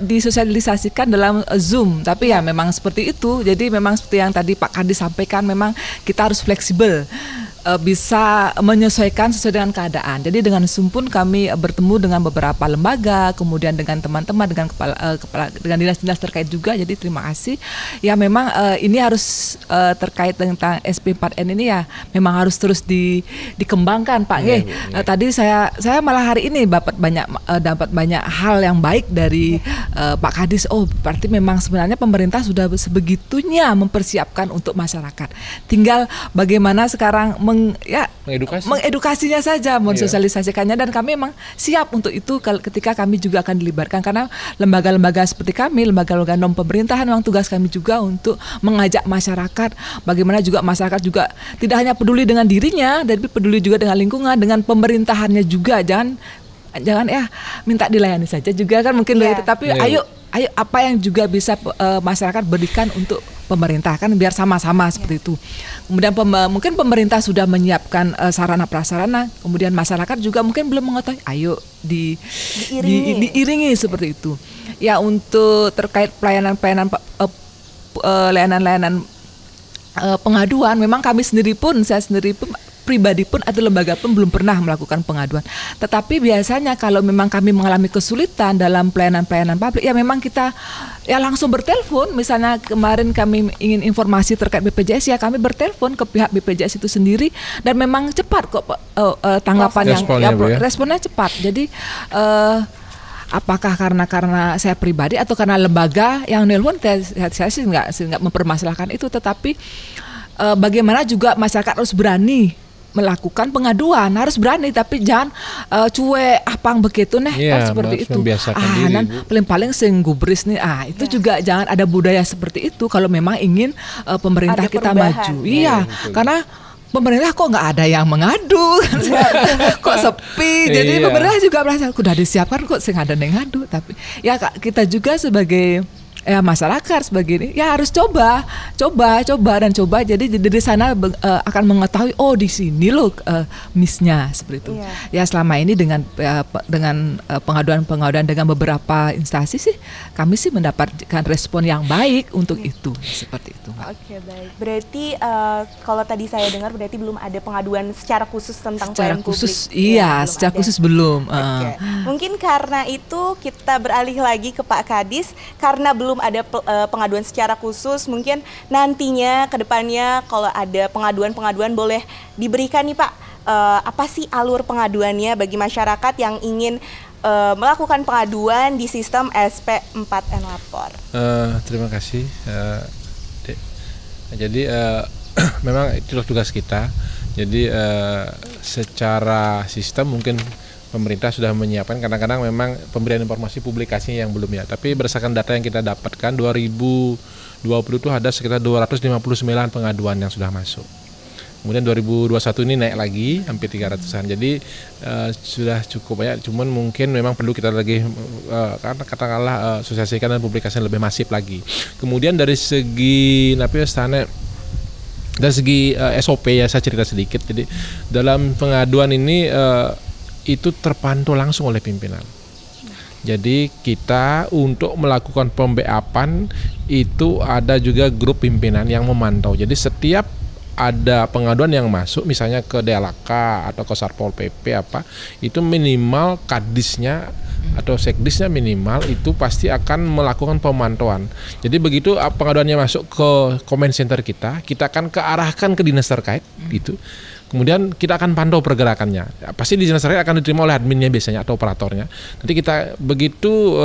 disosialisasikan dalam Zoom, tapi ya memang seperti itu. Jadi memang seperti yang tadi Pak Kadis sampaikan, memang kita harus fleksibel, bisa menyesuaikan sesuai dengan keadaan. Jadi dengan Zoom pun kami bertemu dengan beberapa lembaga, kemudian dengan teman-teman, dengan dengan dinas-dinas terkait juga. Jadi terima kasih. Ya memang ini harus terkait tentang SP4N ini ya memang harus terus dikembangkan Pak. Tadi saya malah hari ini dapat banyak hal yang baik dari Pak Kadis. Oh, berarti memang sebenarnya pemerintah sudah sebegitunya mempersiapkan untuk masyarakat. Tinggal bagaimana sekarang mengedukasinya saja, mensosialisasikannya, dan kami memang siap untuk itu ketika kami juga akan dilibatkan, karena lembaga-lembaga seperti kami, lembaga-lembaga non pemerintahan, memang tugas kami juga untuk mengajak masyarakat, bagaimana juga masyarakat juga tidak hanya peduli dengan dirinya, tapi peduli juga dengan lingkungan, dengan pemerintahannya juga. Jangan ya minta dilayani saja juga kan mungkin tapi ayo apa yang juga bisa masyarakat berikan untuk pemerintah, kan biar sama-sama seperti itu. Kemudian mungkin pemerintah sudah menyiapkan sarana prasarana, kemudian masyarakat juga mungkin belum mengetahui, ayo diiringi seperti itu. Ya, untuk terkait layanan pengaduan, memang kami sendiri pun, saya sendiri pun pribadi pun atau lembaga pun belum pernah melakukan pengaduan. Tetapi biasanya kalau memang kami mengalami kesulitan dalam pelayanan publik, ya memang kita ya langsung bertelepon. Misalnya kemarin kami ingin informasi terkait BPJS, ya kami bertelepon ke pihak BPJS itu sendiri, dan memang cepat kok tanggapan responnya cepat. Jadi apakah karena saya pribadi atau karena lembaga yang nelpon, saya sih nggak mempermasalahkan itu, tetapi bagaimana juga masyarakat harus berani melakukan pengaduan, harus berani, tapi jangan cuek apang begitu kan seperti itu. Paling sing gubris nih, itu juga jangan ada budaya seperti itu kalau memang ingin pemerintah ada kita perubahan. Maju. Karena pemerintah kok nggak ada yang mengadu, kok sepi. Jadi pemerintah juga merasa udah disiapkan kok sing ada yang ngadu. Tapi ya kita juga sebagai masyarakat sebagai ini ya harus coba. Jadi dari sana akan mengetahui, oh di sini loh missnya seperti itu. Ya selama ini dengan pengaduan dengan beberapa instansi sih kami sih mendapatkan respon yang baik untuk itu, seperti itu. Oke, baik. Berarti kalau tadi saya dengar berarti belum ada pengaduan secara khusus tentang pelayanan publik. Secara khusus belum. Mungkin karena itu kita beralih lagi ke Pak Kadis, karena belum ada pengaduan secara khusus, mungkin nantinya ke depannya kalau ada pengaduan boleh diberikan nih Pak, apa sih alur pengaduannya bagi masyarakat yang ingin melakukan pengaduan di sistem SP4N Lapor? Terima kasih, Dek. Jadi memang itu tugas kita. Jadi secara sistem mungkin pemerintah sudah menyiapkan, kadang-kadang memang pemberian informasi publikasinya yang belum ya. Tapi berdasarkan data yang kita dapatkan 2020 itu ada sekitar 259 pengaduan yang sudah masuk. Kemudian 2021 ini naik lagi hampir 300-an. Jadi sudah cukup banyak. Cuman mungkin memang perlu kita lagi katakanlah sosialisasikan dan publikasi lebih masif lagi. Kemudian dari segi dari segi SOP ya, saya cerita sedikit. Jadi dalam pengaduan ini itu terpantau langsung oleh pimpinan. Jadi kita untuk melakukan pembeapan itu ada juga grup pimpinan yang memantau. Jadi setiap ada pengaduan yang masuk misalnya ke DLK atau ke Satpol PP itu minimal kadisnya atau sekdisnya minimal itu pasti akan melakukan pemantauan. Jadi begitu pengaduannya masuk ke comment center kita akan kearahkan ke dinas terkait gitu. Kemudian kita akan pantau pergerakannya. Pasti di dinas terkait akan diterima oleh adminnya biasanya atau operatornya. Nanti kita begitu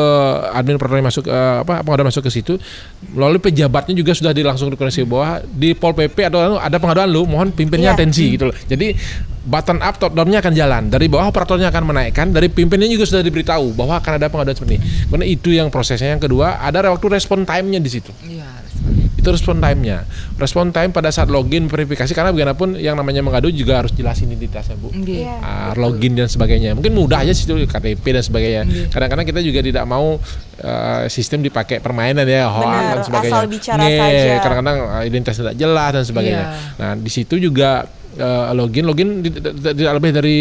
admin operatornya masuk pengaduan masuk ke situ, melalui pejabatnya juga sudah langsung dikoneksi bahwa di Pol PP atau ada pengaduan lu, mohon pimpinnya atensi gitu loh. Jadi button up top down-nya akan jalan. Dari bawah operatornya akan menaikkan, dari pimpinnya juga sudah diberitahu bahwa akan ada pengaduan seperti ini. Karena itu yang prosesnya. Yang kedua, ada waktu respon time-nya di situ. Iya, itu respon time-nya. Respon time pada saat login verifikasi, karena bagaimanapun yang namanya mengadu juga harus jelas identitasnya, Bu. Login dan sebagainya. Mungkin mudah aja situ KTP dan sebagainya. Kadang-kadang kita juga tidak mau sistem dipakai permainan ya, hoax dan sebagainya. Asal bicara saja. Kadang-kadang identitas tidak jelas dan sebagainya. Nah, di situ juga login tidak lebih dari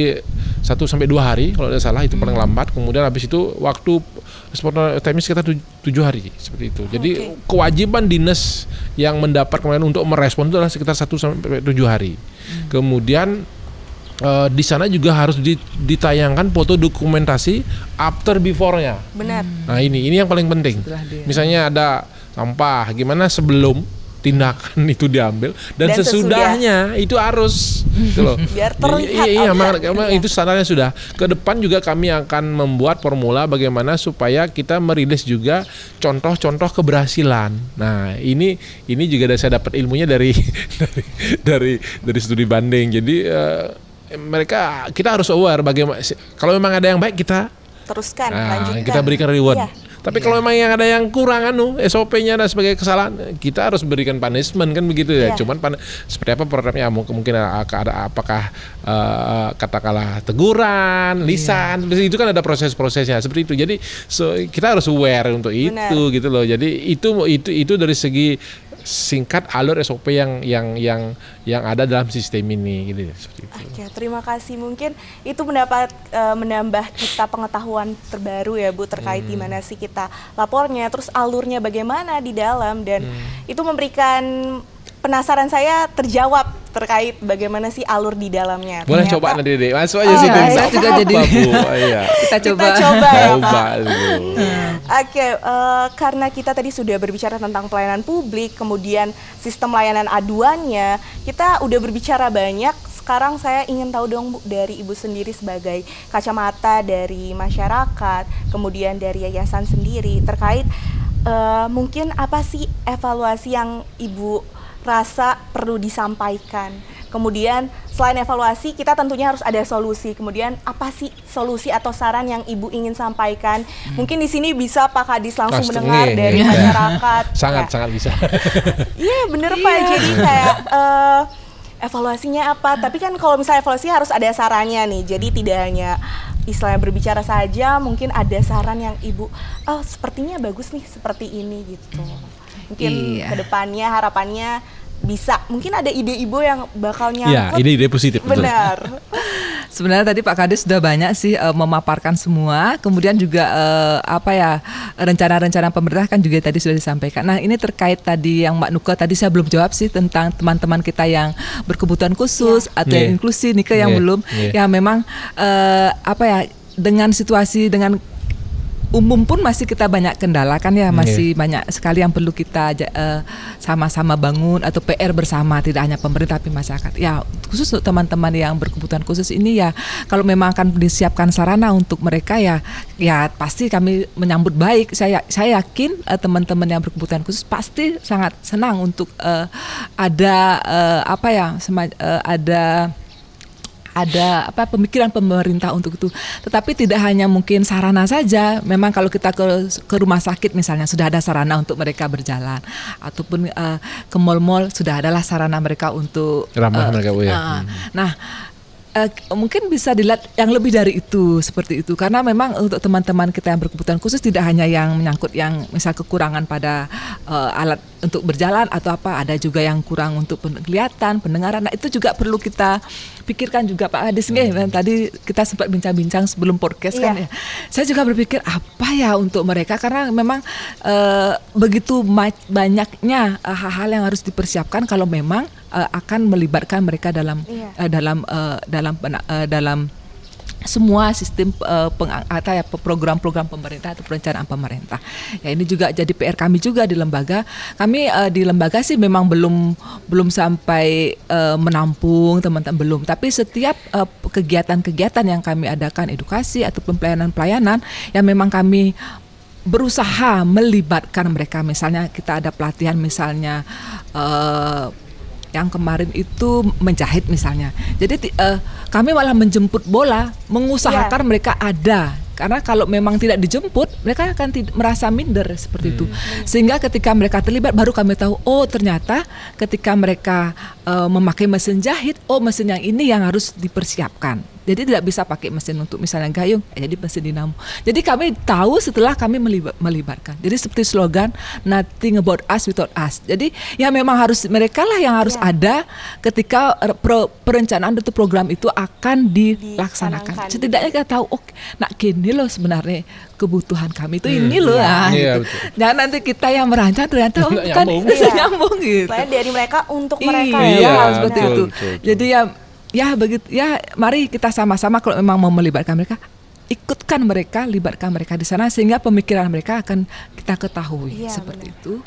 1 sampai 2 hari kalau tidak salah, itu paling lambat. Kemudian habis itu waktu respon time sekitar 7 hari seperti itu. Jadi kewajiban dinas yang mendapat kemarin untuk merespon itu adalah sekitar 1 sampai 7 hari. Kemudian di sana juga harus ditayangkan foto dokumentasi after before-nya. Benar. Nah, ini yang paling penting. Misalnya ada sampah, gimana sebelum tindakan itu diambil dan sesudahnya itu harus gitu loh. Biar terlihat. Iya, itu standarnya sudah. Ke depan juga kami akan membuat formula bagaimana supaya kita merilis juga contoh-contoh keberhasilan. Nah, ini juga saya dapat ilmunya dari studi banding. Jadi kita harus aware bagaimana kalau memang ada yang baik kita teruskan, lanjutkan. Kita berikan reward. Tapi kalau memang yang ada yang kurang SOP-nya dan sebagai kesalahan, kita harus berikan punishment kan begitu ya. Cuman seperti apa programnya mungkin ada apakah katakanlah teguran, lisan, itu kan ada proses-prosesnya seperti itu. Jadi kita harus aware untuk itu gitu loh. Jadi itu dari segi singkat alur SOP yang ada dalam sistem ini gitu seperti itu. Oke, terima kasih. Mungkin itu menambah kita pengetahuan terbaru ya Bu terkait gimana sih kita lapornya, terus alurnya bagaimana di dalam, dan itu memberikan penasaran saya terjawab terkait bagaimana sih alur di dalamnya. Boleh coba nanti deh, masuk aja sih. Saya juga jadi kita coba ya Pak. Oke, karena kita tadi sudah berbicara tentang pelayanan publik, kemudian sistem layanan aduannya, kita udah berbicara banyak. Sekarang saya ingin tahu dong Bu, dari Ibu sendiri sebagai kacamata dari masyarakat, kemudian dari yayasan sendiri, terkait mungkin apa sih evaluasi yang Ibu rasa perlu disampaikan. Kemudian selain evaluasi, kita tentunya harus ada solusi. Kemudian apa sih solusi atau saran yang Ibu ingin sampaikan? Mungkin di sini bisa Pak Kadis langsung mendengar dari masyarakat. Sangat bisa. Iya bener Pak. Jadi kayak evaluasinya apa? Tapi kan kalau misalnya evaluasi harus ada sarannya nih. Jadi tidak hanya istilahnya berbicara saja, mungkin ada saran yang Ibu, sepertinya bagus nih seperti ini gitu. Mungkin kedepannya harapannya bisa, mungkin ada ide Ibu yang bakal nyangkut. Iya, ide-ide positif. Benar. Sebenarnya tadi Pak Kadis sudah banyak sih memaparkan semua. Kemudian juga rencana-rencana pemerintah kan juga tadi sudah disampaikan. Nah, ini terkait tadi yang Mbak Nuke tadi saya belum jawab sih tentang teman-teman kita yang berkebutuhan khusus atau yang inklusi, Nike yang belum. Ya memang dengan situasi dengan umum pun masih kita banyak kendala kan ya, masih banyak sekali yang perlu kita sama-sama bangun atau PR bersama, tidak hanya pemerintah tapi masyarakat. Ya khusus untuk teman-teman yang berkebutuhan khusus ini ya, kalau memang akan disiapkan sarana untuk mereka ya pasti kami menyambut baik. Saya yakin teman-teman yang berkebutuhan khusus pasti sangat senang untuk ada pemikiran pemerintah untuk itu. Tetapi tidak hanya mungkin sarana saja. Memang kalau kita ke rumah sakit misalnya sudah ada sarana untuk mereka berjalan, ataupun ke mal-mal sudah adalah sarana mereka untuk ramah mereka. Nah, mungkin bisa dilihat yang lebih dari itu, seperti itu, karena memang untuk teman-teman kita yang berkebutuhan khusus tidak hanya yang menyangkut yang misal kekurangan pada alat untuk berjalan atau apa, ada juga yang kurang untuk penglihatan, pendengaran. Nah itu juga perlu kita pikirkan juga Pak Hadis. Tadi kita sempat bincang-bincang sebelum podcast kan ya. Saya juga berpikir apa ya untuk mereka, karena memang begitu banyaknya hal-hal yang harus dipersiapkan kalau memang akan melibatkan mereka dalam semua sistem program-program pemerintah atau perencanaan pemerintah. Ya ini juga jadi PR kami juga di lembaga. Kami di lembaga sih memang belum sampai menampung teman-teman, belum. Tapi setiap kegiatan-kegiatan yang kami adakan, edukasi ataupun pelayanan-pelayanan yang memang kami berusaha melibatkan mereka. Misalnya kita ada pelatihan misalnya yang kemarin itu menjahit misalnya. Jadi kami malah menjemput bola, mengusahakan mereka ada. Karena kalau memang tidak dijemput, mereka akan merasa minder seperti itu. Sehingga ketika mereka terlibat, baru kami tahu, oh ternyata ketika mereka memakai mesin jahit, oh mesin yang ini yang harus dipersiapkan. Jadi tidak bisa pakai mesin untuk misalnya gayung, jadi mesin dinamo. Jadi kami tahu setelah kami melibatkan. Jadi seperti slogan, nothing about us without us. Jadi ya memang harus mereka lah yang harus ada ketika perencanaan untuk program itu akan dilaksanakan. Setidaknya kita tahu, oh, nah gini loh sebenarnya kebutuhan kami itu ini loh. Gitu. Jangan nanti kita yang merancang ternyata kan nyambung gitu. Dari mereka untuk mereka seperti itu. Jadi ya begitu ya, mari kita sama-sama kalau memang mau melibatkan mereka, ikutkan mereka, libatkan mereka di sana sehingga pemikiran mereka akan kita ketahui. Seperti itu.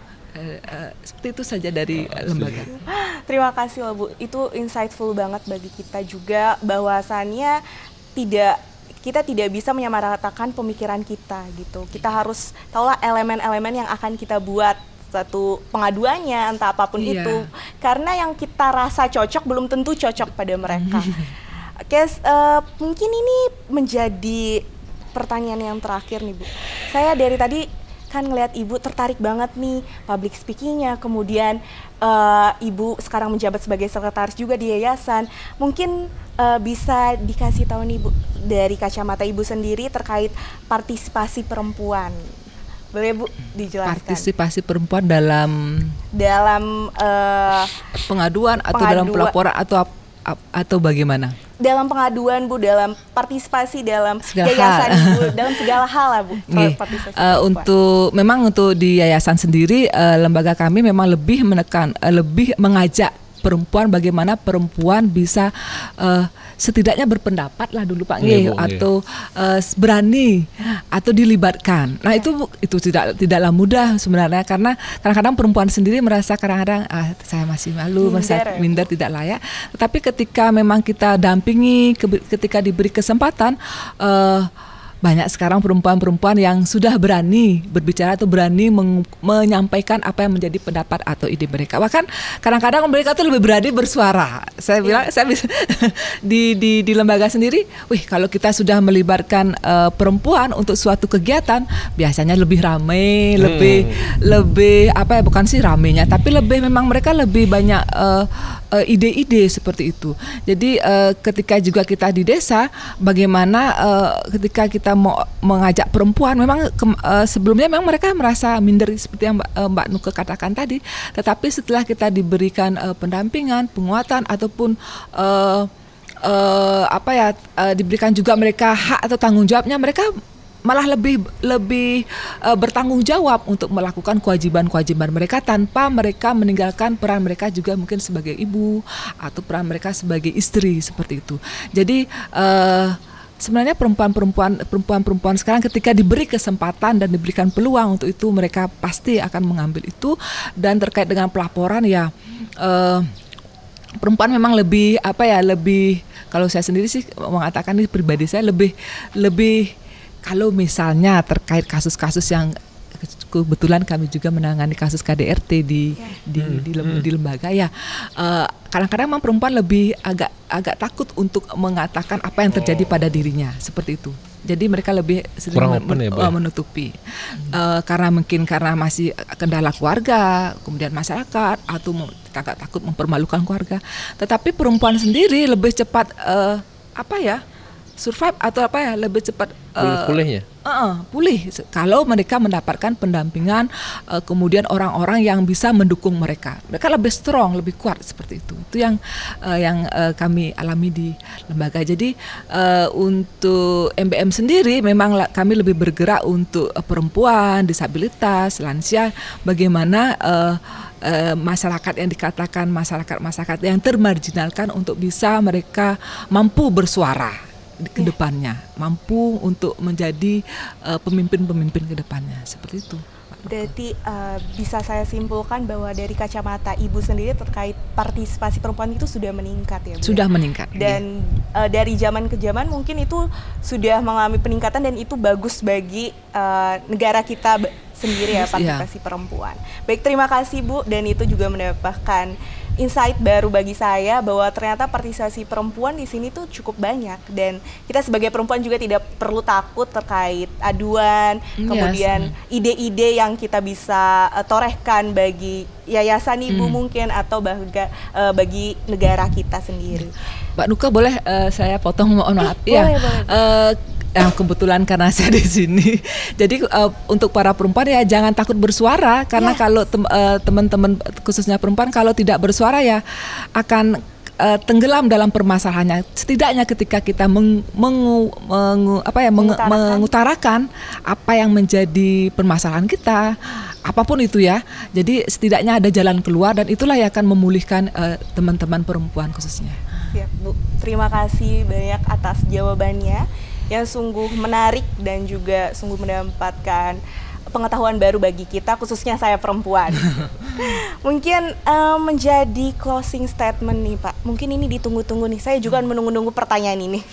Seperti itu saja dari lembaga. Terima kasih loh Bu, itu insightful banget bagi kita juga, bahwasannya kita tidak bisa menyamaratakan pemikiran kita gitu. Kita harus tahulah elemen-elemen yang akan kita buat satu pengaduannya, entah apapun itu, karena yang kita rasa cocok belum tentu cocok pada mereka. Oke, mungkin ini menjadi pertanyaan yang terakhir nih Bu. Saya dari tadi kan ngelihat Ibu tertarik banget nih public speakingnya, kemudian Ibu sekarang menjabat sebagai sekretaris juga di yayasan. Mungkin bisa dikasih tahu nih Bu, dari kacamata Ibu sendiri terkait partisipasi perempuan. Boleh Bu dijelaskan? Partisipasi perempuan dalam pengaduan atau dalam pelaporan atau bagaimana? Dalam pengaduan Bu, dalam partisipasi dalam yayasan Ibu, dalam segala hal lah Bu. Memang untuk di yayasan sendiri, lembaga kami memang lebih mengajak perempuan, bagaimana perempuan bisa setidaknya berpendapat lah dulu Pak atau berani atau dilibatkan. Nah itu tidaklah mudah sebenarnya, karena kadang-kadang perempuan sendiri merasa kadang-kadang saya masih malu, merasa minder, tidak layak. Tetapi ketika memang kita dampingi, ketika diberi kesempatan, banyak sekarang perempuan-perempuan yang sudah berani berbicara atau berani menyampaikan apa yang menjadi pendapat atau ide mereka. Bahkan kadang-kadang mereka tuh lebih berani bersuara. Saya bilang, saya bisa di lembaga sendiri, kalau kita sudah melibatkan perempuan untuk suatu kegiatan, biasanya lebih ramai, lebih bukan sih ramainya, tapi memang mereka lebih banyak ide-ide seperti itu. Jadi ketika juga kita di desa, bagaimana ketika kita mau mengajak perempuan, memang sebelumnya memang mereka merasa minder seperti yang Mbak Nuke katakan tadi. Tetapi setelah kita diberikan pendampingan, penguatan ataupun diberikan juga mereka hak atau tanggung jawabnya, mereka malah lebih bertanggung jawab untuk melakukan kewajiban-kewajiban mereka tanpa mereka meninggalkan peran mereka juga mungkin sebagai ibu atau peran mereka sebagai istri seperti itu. Jadi sebenarnya perempuan sekarang ketika diberi kesempatan dan diberikan peluang untuk itu, mereka pasti akan mengambil itu. Dan terkait dengan pelaporan ya, perempuan memang lebih lebih, kalau saya sendiri sih mengatakan, ini pribadi saya lebih kalau misalnya terkait kasus-kasus yang kebetulan kami juga menangani kasus KDRT di lembaga ya, kadang-kadang memang perempuan lebih agak takut untuk mengatakan apa yang terjadi pada dirinya, seperti itu. Jadi mereka lebih sering menutupi, karena masih kendala keluarga, kemudian masyarakat, atau takut mempermalukan keluarga. Tetapi perempuan sendiri lebih cepat survive atau lebih cepat pulihnya. Pulih kalau mereka mendapatkan pendampingan, kemudian orang-orang yang bisa mendukung mereka. Mereka lebih strong, lebih kuat, seperti itu. Itu yang kami alami di lembaga. Jadi untuk MBM sendiri memang kami lebih bergerak untuk perempuan, disabilitas, lansia, bagaimana masyarakat yang dikatakan masyarakat yang termarginalkan untuk bisa mereka mampu bersuara ke depannya, mampu untuk menjadi pemimpin-pemimpin ke depannya, seperti itu. Berarti bisa saya simpulkan bahwa dari kacamata Ibu sendiri terkait partisipasi perempuan itu sudah meningkat ya Bu? Sudah meningkat. Dan dari zaman ke zaman mungkin itu sudah mengalami peningkatan, dan itu bagus bagi negara kita sendiri ya, partisipasi perempuan. Baik, terima kasih Bu, dan itu juga mendapatkan insight baru bagi saya bahwa ternyata partisipasi perempuan di sini tuh cukup banyak, dan kita sebagai perempuan juga tidak perlu takut terkait aduan, kemudian ide-ide yang kita bisa torehkan bagi yayasan Ibu mungkin, atau bagi negara kita sendiri. Mbak Nuka, boleh saya potong, mohon maaf? Boleh. Kebetulan karena saya di sini, jadi untuk para perempuan ya jangan takut bersuara, karena kalau teman-teman khususnya perempuan kalau tidak bersuara ya akan tenggelam dalam permasalahannya. Setidaknya ketika kita mengutarakan apa yang menjadi permasalahan kita, apapun itu ya, jadi setidaknya ada jalan keluar, dan itulah yang akan memulihkan teman-teman perempuan khususnya. Siap Bu, terima kasih banyak atas jawabannya yang sungguh menarik dan juga sungguh mendapatkan pengetahuan baru bagi kita, khususnya saya perempuan. Mungkin menjadi closing statement nih Pak, mungkin ini ditunggu-tunggu nih, saya juga menunggu-nunggu pertanyaan ini.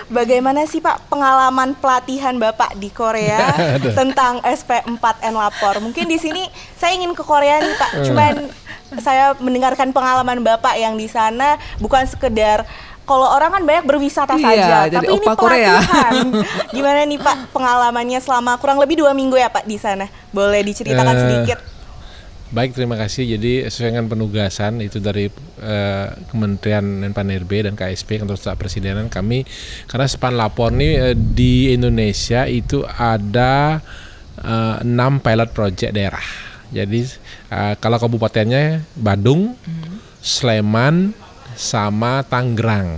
Bagaimana sih Pak pengalaman pelatihan Bapak di Korea tentang SP4N Lapor? Mungkin di sini saya ingin ke Korea nih Pak, cuman saya mendengarkan pengalaman Bapak yang di sana bukan sekedar, kalau orang kan banyak berwisata saja, tapi ini pelatihan. Gimana nih Pak pengalamannya selama kurang lebih 2 minggu ya Pak di sana? Boleh diceritakan sedikit? Baik, terima kasih. Jadi sesuai dengan penugasan itu dari Kementerian Menpan-RB dan KSP, Kantor Staf Presidenan, kami, karena SPAN Lapor ini di Indonesia itu ada 6 pilot project daerah. Jadi kalau kabupatennya Badung, Sleman, sama Tangerang.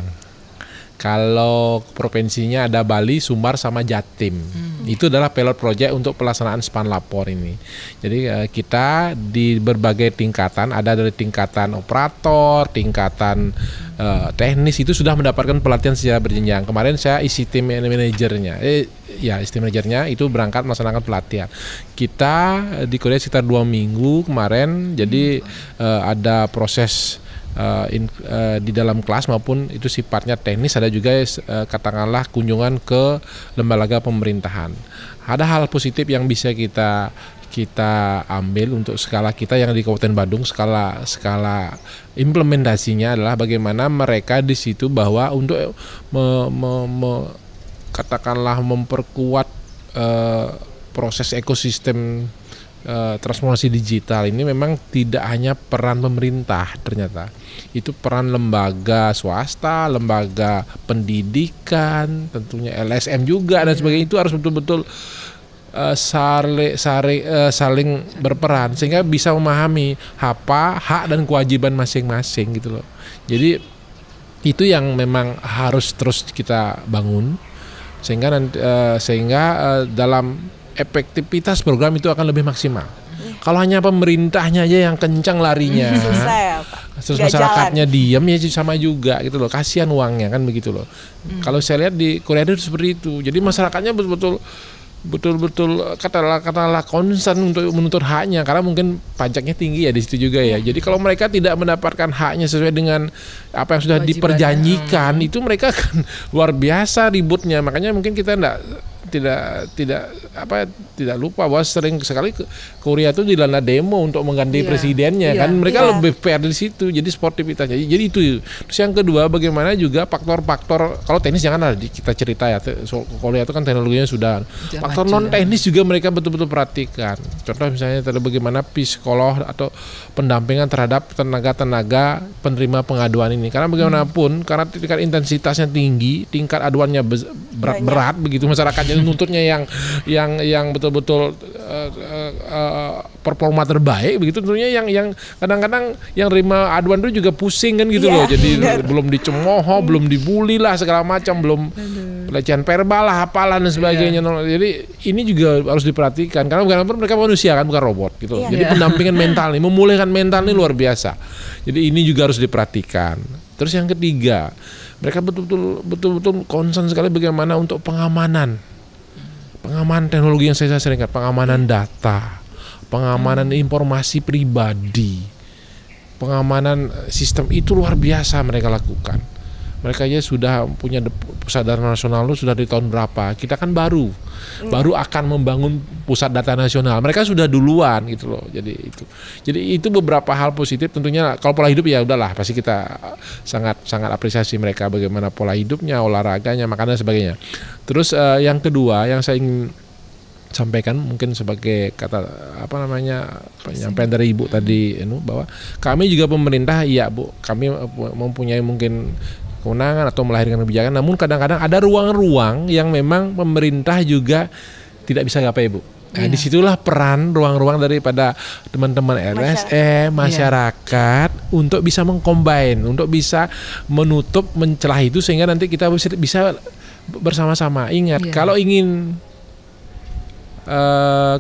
Kalau provinsinya ada Bali, Sumbar, sama Jatim. Itu adalah pilot project untuk pelaksanaan SPAN Lapor ini. Jadi kita di berbagai tingkatan, ada dari tingkatan operator, tingkatan teknis, itu sudah mendapatkan pelatihan secara berjenjang. Kemarin saya isi tim manajernya. Isi manajernya itu berangkat melaksanakan pelatihan. Kita di Korea sekitar 2 minggu kemarin. Jadi ada proses di dalam kelas maupun itu sifatnya teknis, ada juga katakanlah kunjungan ke lembaga pemerintahan. Ada hal positif yang bisa kita ambil untuk skala kita yang di Kabupaten Badung. Skala implementasinya adalah bagaimana mereka di situ bahwa untuk katakanlah memperkuat proses ekosistem transformasi digital ini memang tidak hanya peran pemerintah, ternyata itu peran lembaga swasta, lembaga pendidikan, tentunya LSM juga dan sebagainya. Itu harus betul-betul saling berperan sehingga bisa memahami hak dan kewajiban masing-masing gitu loh. Jadi itu yang memang harus terus kita bangun sehingga dalam efektivitas program itu akan lebih maksimal. Kalau hanya pemerintahnya aja yang kencang larinya, susah ya Pak. terus Nggak masyarakatnya diam ya sama juga gitu loh. Kasihan uangnya kan begitu loh. Kalau saya lihat di Korea itu seperti itu. Jadi masyarakatnya betul-betul katakanlah concern untuk menuntut haknya, karena mungkin pajaknya tinggi ya di situ juga ya. Jadi kalau mereka tidak mendapatkan haknya sesuai dengan apa yang sudah diperjanjikan, itu mereka kan luar biasa ributnya. Makanya mungkin kita tidak lupa bahwa sering sekali Korea itu dilanda demo untuk mengganti presidennya kan. Mereka lebih fair di situ. Jadi sportivitasnya. Jadi itu. Terus yang kedua, bagaimana juga faktor-faktor, kalau tenis jangan ada kita cerita ya. Korea itu kan teknologinya sudah. Faktor non teknis juga mereka betul-betul perhatikan. Contoh misalnya tadi bagaimana psikolog atau pendampingan terhadap tenaga-tenaga penerima pengaduan ini. Karena bagaimanapun, karena tingkat intensitasnya tinggi, tingkat aduannya berat-berat begitu, masyarakatnya nuntutnya yang betul-betul performa terbaik begitu, tentunya yang kadang-kadang yang terima aduan itu juga pusing kan gitu loh. Jadi belum dicemooh, belum dibully lah segala macam, belum pelecehan verbal lah, apalah dan sebagainya. Jadi ini juga harus diperhatikan karena bagaimanapun mereka manusia kan, bukan robot gitu. Jadi pendampingan mental nih, memulihkan mental nih luar biasa. Jadi ini juga harus diperhatikan. Terus yang ketiga, mereka betul-betul concern sekali bagaimana untuk pengamanan teknologi yang saya sering katakan, pengamanan data, pengamanan informasi pribadi, pengamanan sistem itu luar biasa mereka lakukan. Mereka aja sudah punya pusat data nasional itu sudah di tahun berapa? Kita kan baru akan membangun pusat data nasional. Mereka sudah duluan gitu loh. Jadi itu beberapa hal positif. Tentunya kalau pola hidup ya udahlah, pasti kita sangat apresiasi mereka bagaimana pola hidupnya, olahraganya, makanan dan sebagainya. Terus yang kedua yang saya ingin sampaikan mungkin sebagai penyampaian dari Ibu tadi bahwa kami juga pemerintah, iya Bu, kami mempunyai mungkin kewenangan atau melahirkan kebijakan, namun kadang-kadang ada ruang-ruang yang memang pemerintah juga tidak bisa gapai Bu. Nah, disitulah peran ruang-ruang daripada teman-teman LSM, masyarakat untuk bisa mengcombine, untuk bisa menutup, mencelah itu sehingga nanti kita bisa bersama-sama. Ingat, kalau ingin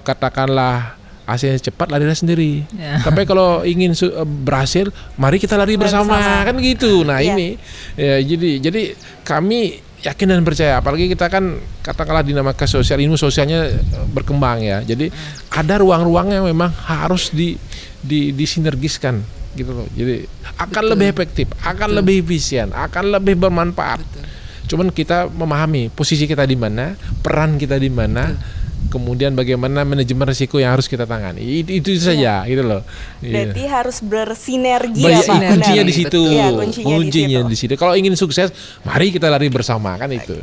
katakanlah hasilnya cepat, larilah sendiri. Tapi kalau ingin berhasil, mari kita lari bersama kan gitu. Nah ini ya, jadi kami yakin dan percaya, apalagi kita kan katakanlah dinamika sosial, ilmu sosialnya berkembang ya. Jadi ada ruang-ruang yang memang harus disinergiskan gitu loh. Jadi akan lebih efektif, akan lebih efisien, akan lebih bermanfaat. Cuman kita memahami posisi kita di mana, peran kita di mana. Kemudian bagaimana manajemen risiko yang harus kita tangani. Itu saja gitu loh. Berarti harus bersinergi ya Pak. Kuncinya di situ. Kuncinya di situ. Kalau ingin sukses, mari kita lari bersama kan itu.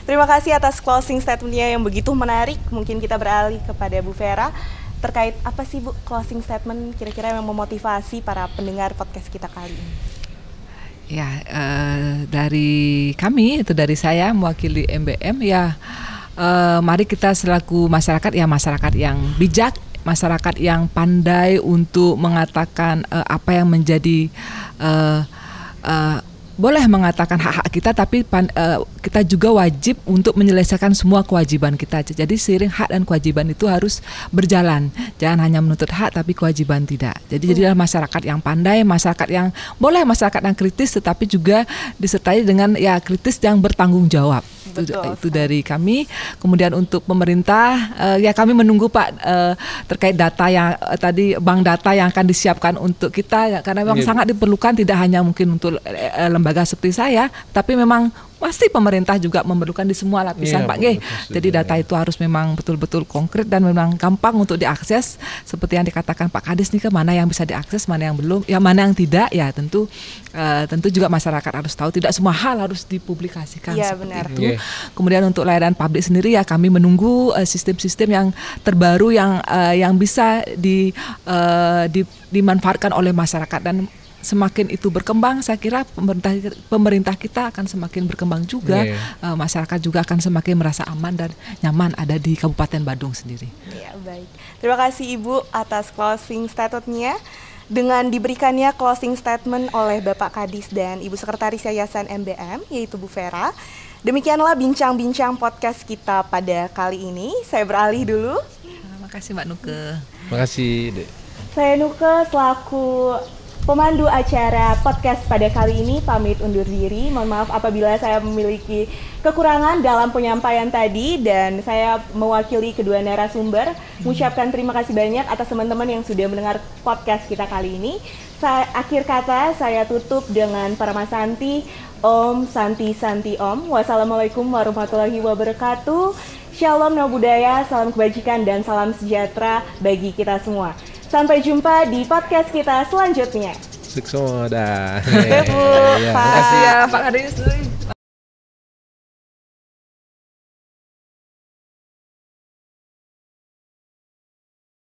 Terima kasih atas closing statement-nya yang begitu menarik. Mungkin kita beralih kepada Bu Vera. Terkait apa sih Bu closing statement kira-kira yang memotivasi para pendengar podcast kita kali ini? Ya, dari kami, itu dari saya mewakili MBM ya. Mari kita selaku masyarakat yang bijak, masyarakat yang pandai untuk mengatakan apa yang menjadi boleh mengatakan hak-hak kita, tapi kita juga wajib untuk menyelesaikan semua kewajiban kita. Jadi seiring hak dan kewajiban itu harus berjalan. Jangan hanya menuntut hak tapi kewajiban tidak. Jadi jadilah masyarakat yang pandai, masyarakat yang kritis, tetapi juga disertai dengan ya kritis yang bertanggung jawab. Itu dari kami. Kemudian untuk pemerintah, ya kami menunggu Pak terkait data yang tadi, bank data yang akan disiapkan untuk kita ya, karena memang sangat diperlukan, tidak hanya mungkin untuk lembaga seperti saya, tapi memang pasti pemerintah juga memerlukan di semua lapisan Pak G. Jadi data itu harus memang betul-betul konkret dan memang gampang untuk diakses. Seperti yang dikatakan Pak Kadis nih, mana yang bisa diakses, mana yang belum, ya mana yang tidak, ya tentu juga masyarakat harus tahu. Tidak semua hal harus dipublikasikan seperti itu. Kemudian untuk layanan publik sendiri ya kami menunggu sistem-sistem yang terbaru yang bisa dimanfaatkan oleh masyarakat, dan semakin itu berkembang, saya kira pemerintah kita akan semakin berkembang juga, masyarakat juga akan semakin merasa aman dan nyaman ada di Kabupaten Badung sendiri. Ya, baik. Terima kasih Ibu atas closing statement-nya. Dengan diberikannya closing statement oleh Bapak Kadis dan Ibu Sekretaris Yayasan MBM, yaitu Bu Vera, demikianlah bincang-bincang podcast kita pada kali ini. Saya beralih dulu. Makasih Mbak Nuke. Makasih, Dek. Saya Nuke selaku pemandu acara podcast pada kali ini pamit undur diri. Mohon maaf apabila saya memiliki kekurangan dalam penyampaian tadi, dan saya mewakili kedua narasumber mengucapkan terima kasih banyak atas teman-teman yang sudah mendengar podcast kita kali ini. Akhir kata saya tutup dengan Paramasanti, Om Santi Santi Om. Wassalamualaikum warahmatullahi wabarakatuh. Shalom Namo Buddhaya, salam kebajikan dan salam sejahtera bagi kita semua. Sampai jumpa di podcast kita selanjutnya. Sukses semua dah. Terima kasih Makasih ya Pak Kadis.